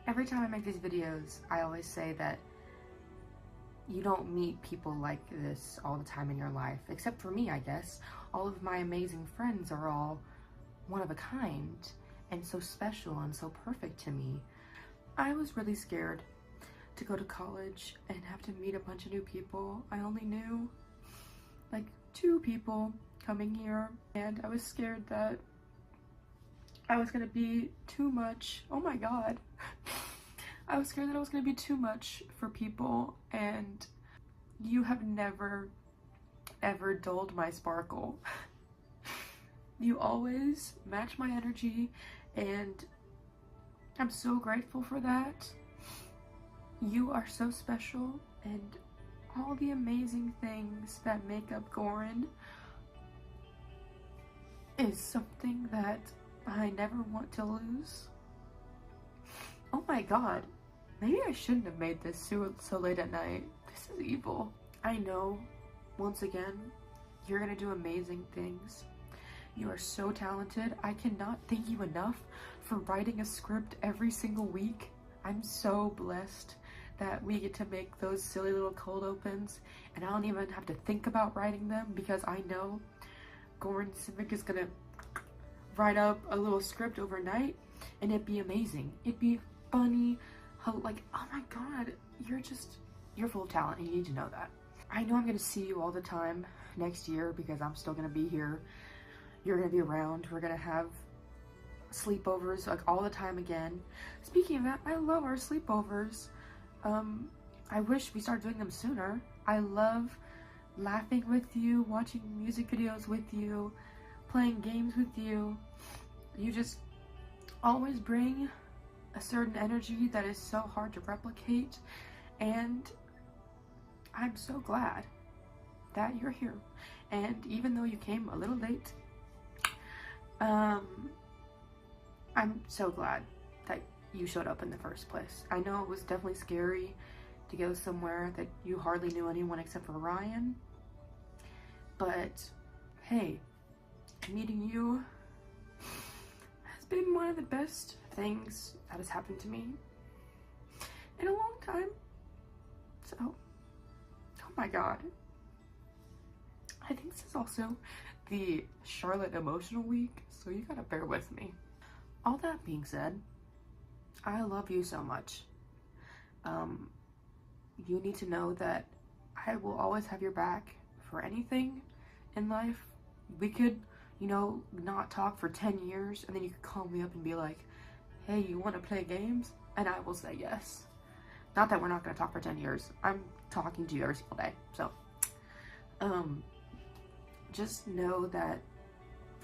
every time I make these videos, I always say that you don't meet people like this all the time in your life, except for me, I guess. All of my amazing friends are all one of a kind and so special and so perfect to me. I was really scared to go to college and have to meet a bunch of new people. I only knew like 2 people coming here, and I was scared that I was gonna be too much. Oh my god. I was scared that I was gonna be too much for people, and you have never ever dulled my sparkle. You always match my energy, and I'm so grateful for that. You are so special, and all the amazing things that make up Goran is something that I never want to lose. Oh my god, maybe I shouldn't have made this so late at night. This is evil. I know, once again, you're gonna do amazing things. You are so talented. I cannot thank you enough for writing a script every single week. I'm so blessed that we get to make those silly little cold opens, and I don't even have to think about writing them because I know Goran Simic is gonna write up a little script overnight and it'd be amazing. It'd be funny, like, oh my god, you're full of talent and you need to know that. I know I'm gonna see you all the time next year because I'm still gonna be here. You're gonna be around. We're gonna have sleepovers like all the time again. Speaking of that, I love our sleepovers. I wish we started doing them sooner. I love laughing with you, watching music videos with you, playing games with you. You just always bring a certain energy that is so hard to replicate, and I'm so glad that you're here. And even though you came a little late, I'm so glad that you showed up in the first place. I know it was definitely scary to go somewhere that you hardly knew anyone except for Ryan, but hey, meeting you has been one of the best things that has happened to me in a long time. So, oh my god. I think this is also the Charlotte emotional week, so you gotta bear with me. All that being said, I love you so much. You need to know that I will always have your back for anything in life. We could, you know, not talk for 10 years and then you could call me up and be like, hey, you want to play games? And I will say yes. Not that we're not going to talk for 10 years. I'm talking to you every single day. So, just know that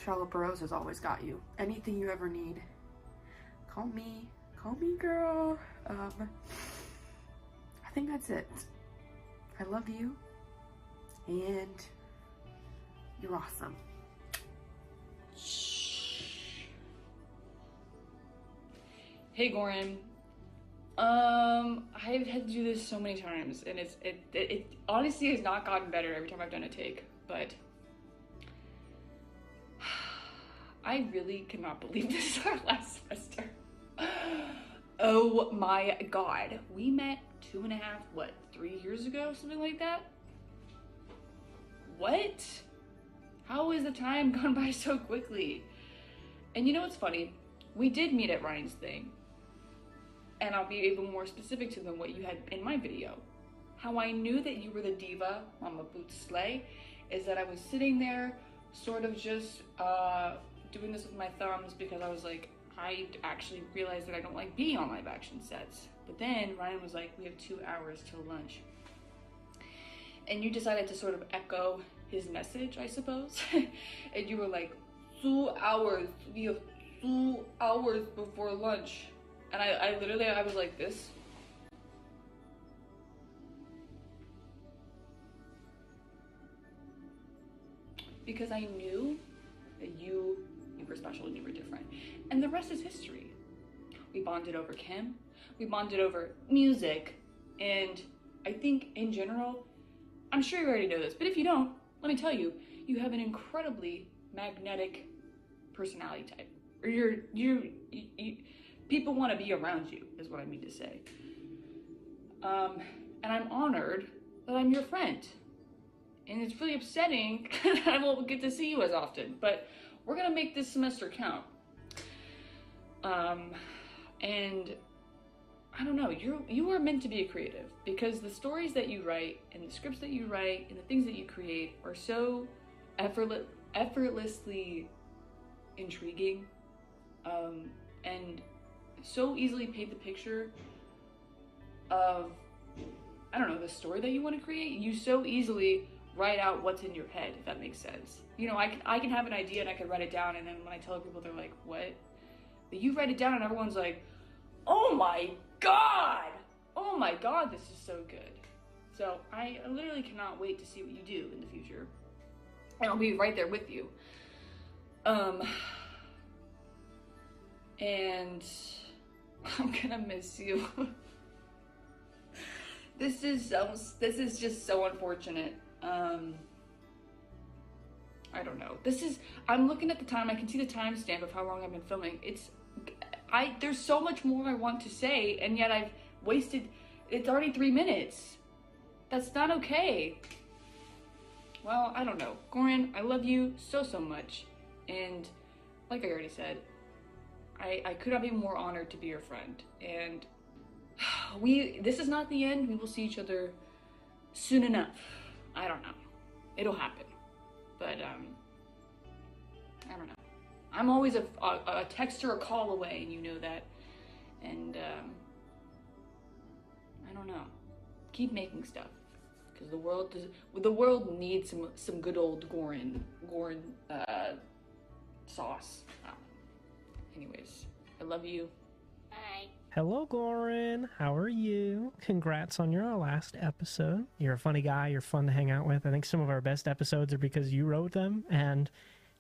Charlotte Burrows has always got you. Anything you ever need, call me, girl. I think that's it. I love you, and you're awesome. Hey Goran, I've had to do this so many times, and it honestly has not gotten better every time I've done a take, but I really cannot believe this is our last semester. Oh my god, we met 2.5, 3 years ago, something like that? What? How has the time gone by so quickly? And you know what's funny? We did meet at Ryan's thing. And I'll be even more specific to than what you had in my video. How I knew that you were the diva, Mama Boots Slay, is that I was sitting there, sort of just doing this with my thumbs because I was like, I actually realized that I don't like being on live action sets. But then Ryan was like, we have 2 hours till lunch. and you decided to sort of echo his message, I suppose. And you were like, 2 hours, we have 2 hours before lunch. And I literally, I was like this. Because I knew that you were special and you were different. And the rest is history. We bonded over Kim, we bonded over music, and I think in general, I'm sure you already know this, but if you don't, let me tell you, you have an incredibly magnetic personality type. Or you people want to be around you, is what I mean to say. And I'm honored that I'm your friend. And it's really upsetting that I won't get to see you as often, but we're gonna make this semester count. And I don't know, you are meant to be a creative, because the stories that you write and the scripts that you write and the things that you create are so effortlessly intriguing, and so easily paint the picture of, I don't know, the story that you want to create. You so easily write out what's in your head, if that makes sense. You know, I can have an idea and I can write it down, and then when I tell people, they're like, what? But you write it down and everyone's like, oh my god! Oh my god, this is so good. So I literally cannot wait to see what you do in the future. And I'll be right there with you. And I'm gonna miss you. This is just so unfortunate. I don't know. I'm looking at the time, I can see the timestamp of how long I've been filming. There's so much more I want to say, and yet I've wasted, it's already 3 minutes. That's not okay. Well, I don't know. Goran, I love you so much. And like I already said, I could not be more honored to be your friend. And this is not the end. We will see each other soon enough. I don't know. It'll happen. But, I don't know. I'm always a text or a call away, and you know that. And, I don't know. Keep making stuff. Because the world needs some good old Goran sauce. Anyways, I love you. Bye. Hello, Goran. How are you? Congrats on your last episode. You're a funny guy. You're fun to hang out with. I think some of our best episodes are because you wrote them, and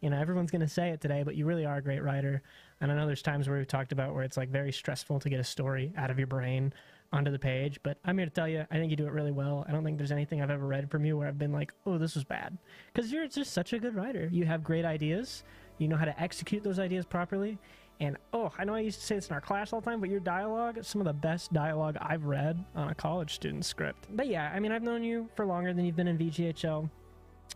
you know, everyone's going to say it today, but you really are a great writer. And I know there's times where we've talked about where it's like very stressful to get a story out of your brain onto the page, but I'm here to tell you, I think you do it really well. I don't think there's anything I've ever read from you where I've been like, oh, this was bad. Because you're just such a good writer. You have great ideas. You know how to execute those ideas properly. And, oh, I know I used to say this in our class all the time, but your dialogue is some of the best dialogue I've read on a college student script. But yeah, I mean, I've known you for longer than you've been in VGHL.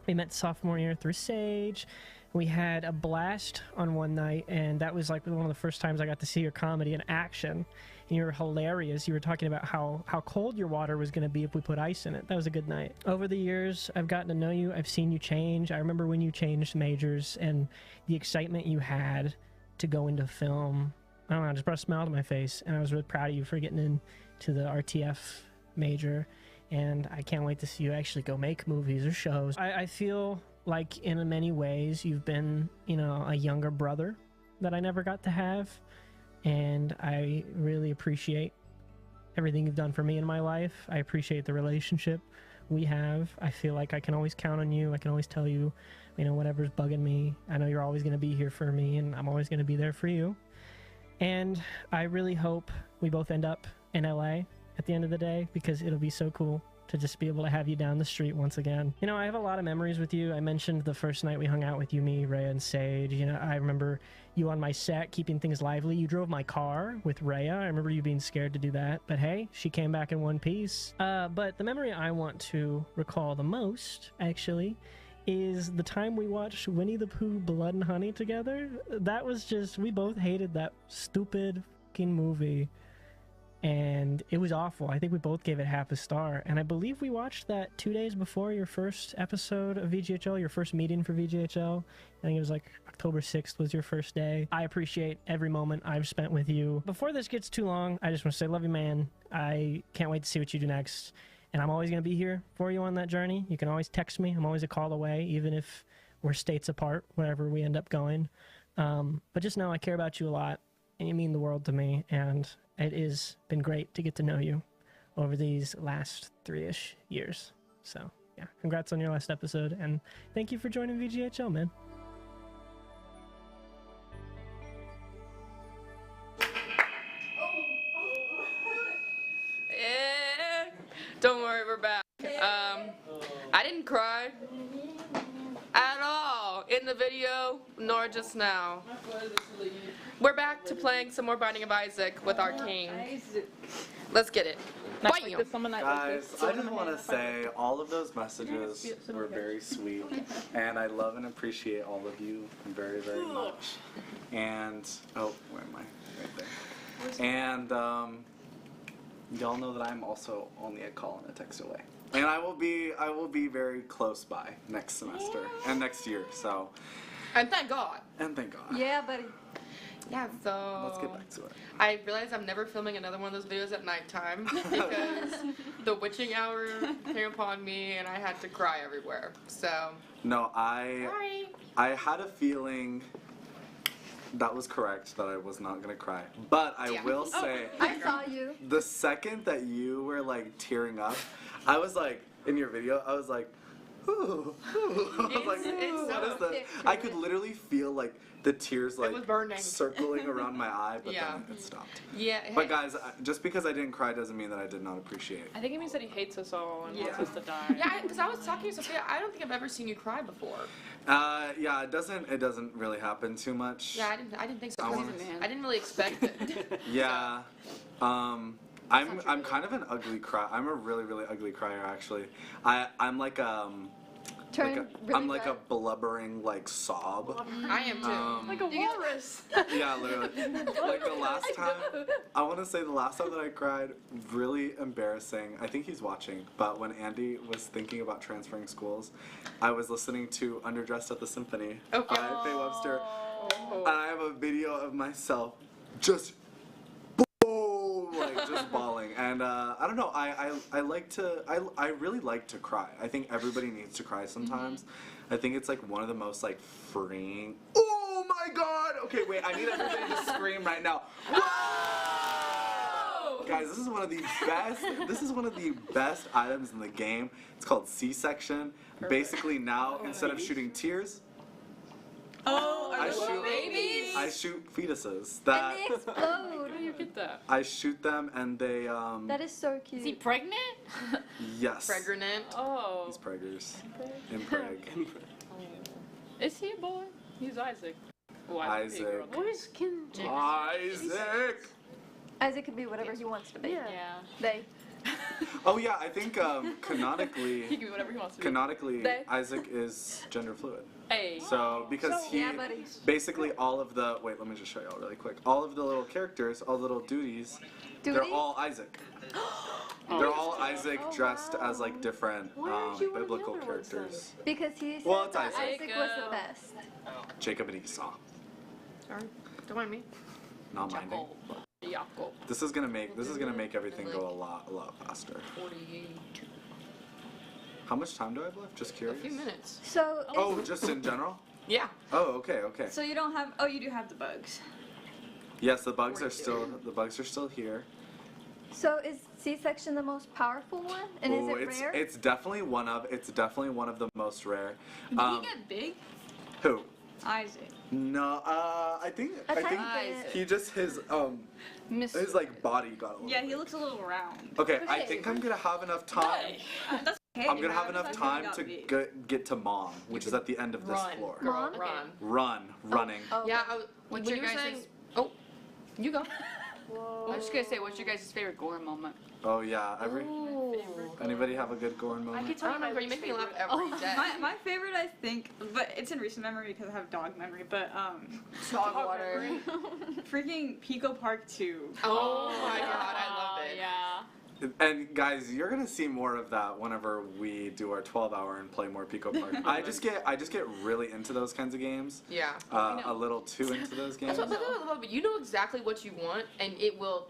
We met sophomore year through Sage. We had a blast on one night, and that was like one of the first times I got to see your comedy in action. And you were hilarious. You were talking about how cold your water was going to be if we put ice in it. That was a good night. Over the years, I've gotten to know you. I've seen you change. I remember when you changed majors and the excitement you had to go into film. I don't know, I just brought a smile to my face, and I was really proud of you for getting into the RTF major, and I can't wait to see you actually go make movies or shows. I feel like in many ways you've been, you know, a younger brother that I never got to have, and I really appreciate everything you've done for me in my life. I appreciate the relationship we have. I feel like I can always count on you. I can always tell you, you know, whatever's bugging me. I know you're always going to be here for me, and I'm always going to be there for you. And I really hope we both end up in LA at the end of the day, because it'll be so cool to just be able to have you down the street once again. You know, I have a lot of memories with you. I mentioned the first night we hung out with you, me, Rhea, and Sage. You know, I remember you on my set keeping things lively. You drove my car with Rhea. I remember you being scared to do that, but hey, she came back in one piece. But the memory I want to recall the most, actually, is the time we watched Winnie the Pooh Blood and Honey together. That was just, we both hated that stupid fucking movie, and it was awful. I think we both gave it half a star, and I believe we watched that 2 days before your first episode of VGHL, your first meeting for VGHL. I think it was like October 6th was your first day. I appreciate every moment I've spent with you. Before this gets too long, I just want to say love you, man. I can't wait to see what you do next. and I'm always going to be here for you on that journey. You can always text me. I'm always a call away, even if we're states apart, wherever we end up going. But just know I care about you a lot, and you mean the world to me, and it has been great to get to know you over these last 3-ish years. So, yeah, congrats on your last episode, and thank you for joining VGHL, man. Yeah. Don't worry, we're back. I didn't cry at all in the video, nor just now. We're back to playing some more Binding of Isaac with our king. Let's get it. Guys, I just want to say all of those messages were very sweet, and I love and appreciate all of you very, very much. And, oh, where am I? Right there. And, y'all know that I'm also only a call and a text away. And I will be very close by next semester and next year, so. And thank God. And thank God. Yeah, buddy. Yeah, so. Let's get back to it. I realized I'm never filming another one of those videos at nighttime because the witching hour came upon me and I had to cry everywhere, so. No, I had a feeling that was correct, that I was not gonna cry. But I will say, I saw you. the second that you were like tearing up, I was like, in your video, I was like, ooh, ooh. I was like, ooh, what is that? I could literally feel like the tears like circling around my eye, but then it stopped. Yeah. But guys, just because I didn't cry doesn't mean that I did not appreciate it. I think it means that he hates us all and wants us to die. Yeah, because I was talking to Sophia, I don't think I've ever seen you cry before. Yeah, it doesn't really happen too much. Yeah, I didn't think so. I didn't really expect it. Yeah. I'm kind of an ugly cry. I'm a really, really ugly crier actually. I'm like I'm like a blubbering like sob. I am too. Like a walrus. Yeah, literally. Like the last time, I want to say the last time that I cried, really embarrassing. I think he's watching, but when Andy was thinking about transferring schools, I was listening to Underdressed at the Symphony by Faye Webster, and I have a video of myself just like just bawling, and I don't know, I really like to cry. I think everybody needs to cry sometimes. I think it's like one of the most like freeing. Oh my god! Okay, wait, I need everybody to scream right now. Whoa! Guys, this is one of the best items in the game. It's called C-section. Basically now, instead of shooting tears, I shoot fetuses. And they explode. How do you get that? I shoot them and they That is so cute. Is he pregnant? Yes. Pregnant. Oh. He's preggers. Impreg. Is he a boy? He's Isaac. Oh, Isaac. Boys can. Isaac. Isaac could be whatever he wants to be. Yeah. They. Oh yeah, I think canonically. He can be whatever he wants to be. Canonically, Isaac is gender fluid. Hey. So because he basically all of the let me just show y'all really quick. All of the little characters, all the little duties, they're all Isaac. They're all Isaac dressed as like different biblical characters. Because he said Well, it's that Isaac. Isaac was the best. Jacob and Esau. Sorry, don't mind me. Not minding. This is gonna make everything go a lot faster. 48. How much time do I have left? Just curious. A few minutes. So. Oh, just in general? Yeah. Oh, okay. So you don't have. Oh, you do have the bugs. Yes, the bugs are still here. So is C-section the most powerful one? And is it rare? It's definitely one of the most rare. Did he get big? Who? Isaac. No, I think he just his like body got a little. Yeah, he looks a little round. Okay, I think I'm gonna have enough time. That's okay. I'm gonna have enough time to get to Mom, which is at the end of this floor. Running. Oh. Yeah. What's your guys'? Oh, you go. I was just gonna say, what's your guys' favorite Goran moment? Oh yeah, anybody have a good Goran moment? I can tell you my. You make me laugh every day. My favorite, I think, but it's in recent memory because I have dog memory. But dog water. Freaking Pico Park 2. Oh my god, I love it. Yeah. And guys, you're gonna see more of that whenever we do our 12-hour and play more Pico Park. I just get really into those kinds of games. Yeah. A little too into those games. That's what I love, but you know exactly what you want, and it will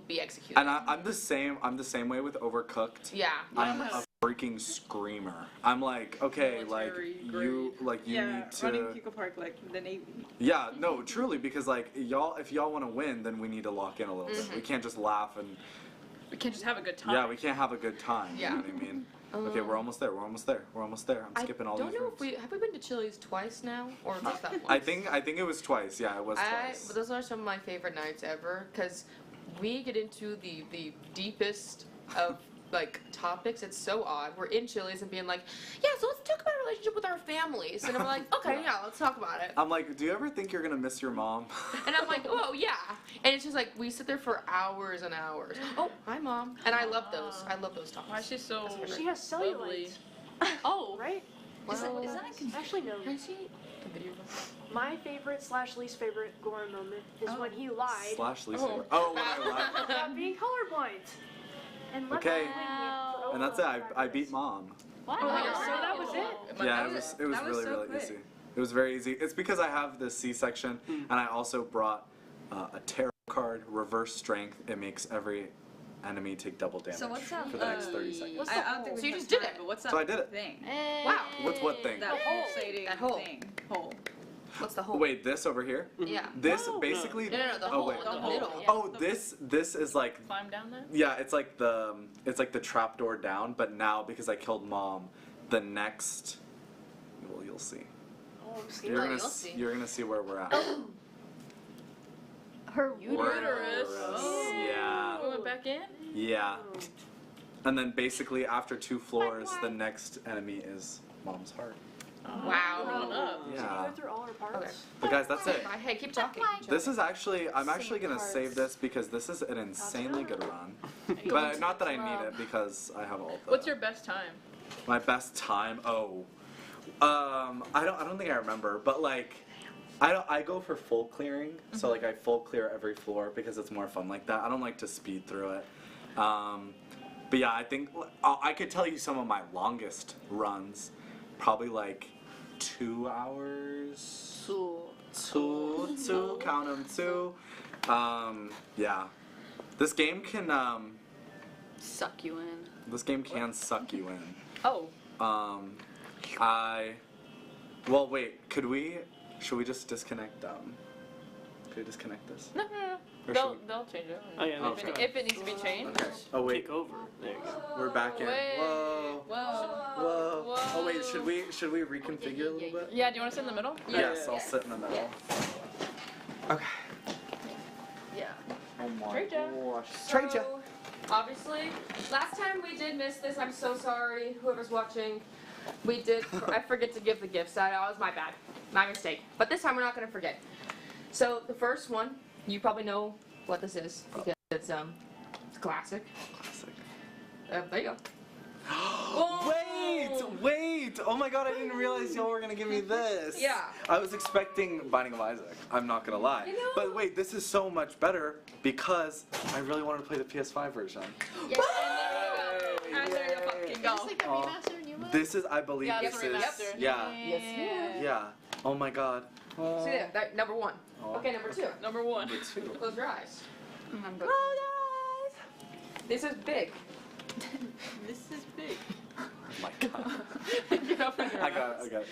be executed. And I'm the same way with Overcooked. Yeah. I'm a freaking screamer. I'm like, okay, you need to. Running Pico Park like the Navy. Yeah, no, truly, because like if y'all want to win, then we need to lock in a little bit. We can't just laugh and. We can't just have a good time. Yeah, we can't have a good time. Yeah. You know what I mean? Okay, we're almost there. I'm skipping all these. I don't know if have we been to Chili's twice now, or just that once? I think it was twice. Yeah, it was twice. But those are some of my favorite nights ever, because we get into the deepest of like topics. It's so odd. We're in Chili's and being like, yeah, so let's talk about our relationship with our families. And I'm like, okay, yeah, let's talk about it. I'm like, do you ever think you're gonna miss your mom? And I'm like, oh yeah. And it's just like we sit there for hours and hours. Oh, hi mom. And I love those. I love those talks. Why is she so? She has cellulite. Oh, right? Wow. Is that actually no? My favorite / least favorite Goran moment is when he lied. / least favorite. Oh, when I lied. About being colorblind. And left Okay. me for And that's it. I beat mom. Wow. So that was it? Yeah, it was really easy. It was very easy. It's because I have this C-section, and I also brought a tarot card, reverse strength. It makes every enemy take double damage for the next 30 seconds. I don't think so you just did it. But what's that So I did it. thing? Wow. What's what thing? That pulsating thing. Hole. What's the hole? Wait, this over here? Yeah. This basically. No, the oh hole wait. in the middle. Oh, this is like. Climb down there. Yeah, it's like the trapdoor down, but now because I killed mom, the next. Well, you'll see. Oh, I'm scared. You're gonna see where we're at. Her uterus. Yeah. We went back in. Yeah. And then basically after 2 floors, the next enemy is mom's heart. Wow. Yeah. Go through all her parts. Okay. But guys, that's it. Hey, keep talking. This is actually, I'm actually gonna save this because this is an insanely good run. But not that I need it because I have all the. What's your best time? My best time? Oh. I don't think I remember, but like, I go for full clearing, so like I full clear every floor because it's more fun like that. I don't like to speed through it. But yeah, I think I could tell you some of my longest runs. Probably like 2 hours. Two. Count them, 2. Yeah. This game can suck you in. This game can suck you in. Oh. Well, wait. Should we just disconnect? Could we disconnect this? No. Or They'll change it. Oh yeah. If it needs to be changed. Okay. Oh wait. Take over. There you go. We're back in. Wait. Whoa. Whoa. Oh wait. Should we reconfigure a little bit? Yeah. Do you want to sit in the middle? Yes, I'll sit in the middle. Okay. Yeah. Oh my Great job. gosh. So, obviously, last time we did miss this. I'm so sorry, whoever's watching. We did. I forget to give the gifts. That was my bad. My mistake. But this time we're not going to forget. So the first one, you probably know what this is because it's classic. There you go. Wait! Oh my god, I didn't realize y'all were gonna give me this. Yeah. I was expecting Binding of Isaac. I'm not gonna lie. You know? But wait, this is so much better because I really wanted to play the PS5 version. Yes. And there you fucking go. Is this like a remaster and new one? This is, I believe, Yeah, this it's a is. remaster. Yeah. Yes. Yeah. Oh my god. So yeah, that, number 1. Oh. Okay, number 2. Number 1. Number 2. Close your eyes. I'm good. This is big. This is big. Oh my god. Get open your I got it.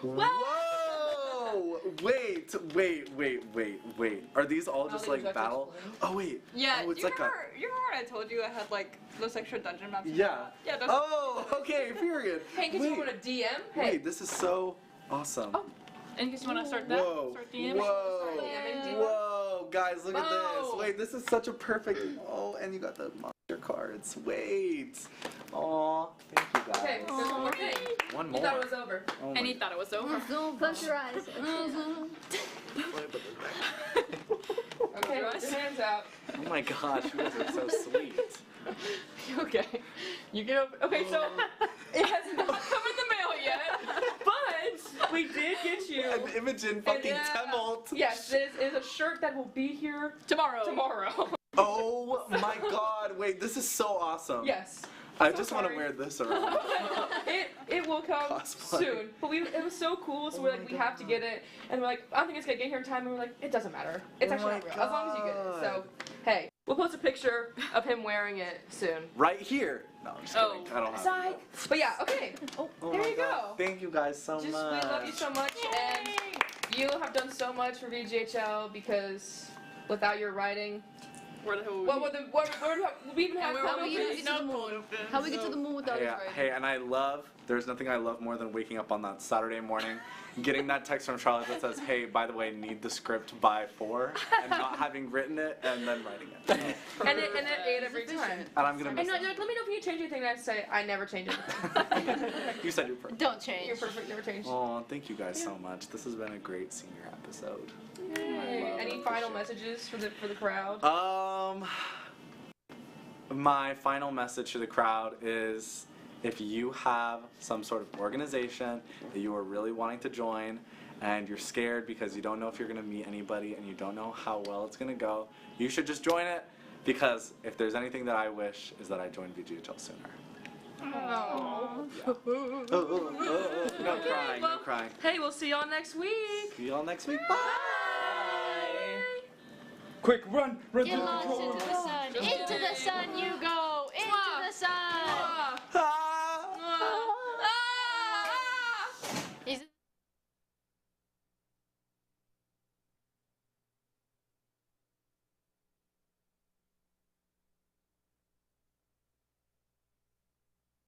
Whoa! Wait. Are these all just like battle? Oh wait. Yeah, Oh, it's you like remember when I told you I had like those extra dungeon maps? Yeah. Yeah, those. Oh, okay, period. Hey, because you want to DM? Hey. Wait, this is so awesome. Oh. And you want to start that? Whoa. Start DMing? Whoa, guys, look at this. Wait, this is such a perfect. Oh, and you got the monster cards. Wait. Aw, thank you guys. Okay, there's one more thing. One more. You thought it was over. Oh And he thought it was over. Close your eyes. Okay, put your hands out. Oh my gosh, you guys are so sweet. Okay. You get over. Okay, so it has not come in the mail yet, but we did get you An Imogen fucking Temult. Yes, this is a shirt that will be here tomorrow. Oh my god, wait, this is so awesome. Yes. I just want to wear this around. It will come soon. But it was so cool, so we're like, we have to get it. And we're like, I don't think it's gonna get here in time. And we're like, it doesn't matter. It's actually not real. As long as you get it. So, hey, we'll post a picture of him wearing it soon. Right here. No, I'm just kidding. I don't have it. But yeah, okay. Oh there my you God. go. Thank you guys so We much. love you so much. And you have done so much for VGHL because without your writing, we even have how we get to the moon without his writing? Hey, and there's nothing I love more than waking up on that Saturday morning, getting that text from Charlotte that says, hey, by the way, need the script by 4, and not having written it, and then writing it. and it ate every time. And I'm going to miss let me know if you change anything. And I say, I never change anything. You said you're perfect. Don't change. You're perfect, never change. Oh, thank you guys so much. This has been a great senior episode. Yay. Any final messages for the crowd? My final message to the crowd is if you have some sort of organization that you are really wanting to join and you're scared because you don't know if you're going to meet anybody and you don't know how well it's going to go, you should just join it, because if there's anything that I wish is that I joined VGHL sooner. Oh. No crying, no crying. Hey, we'll see y'all next week. See y'all next week. Bye. Quick, run! Get launched into the sun. Into the sun you go. Into the sun.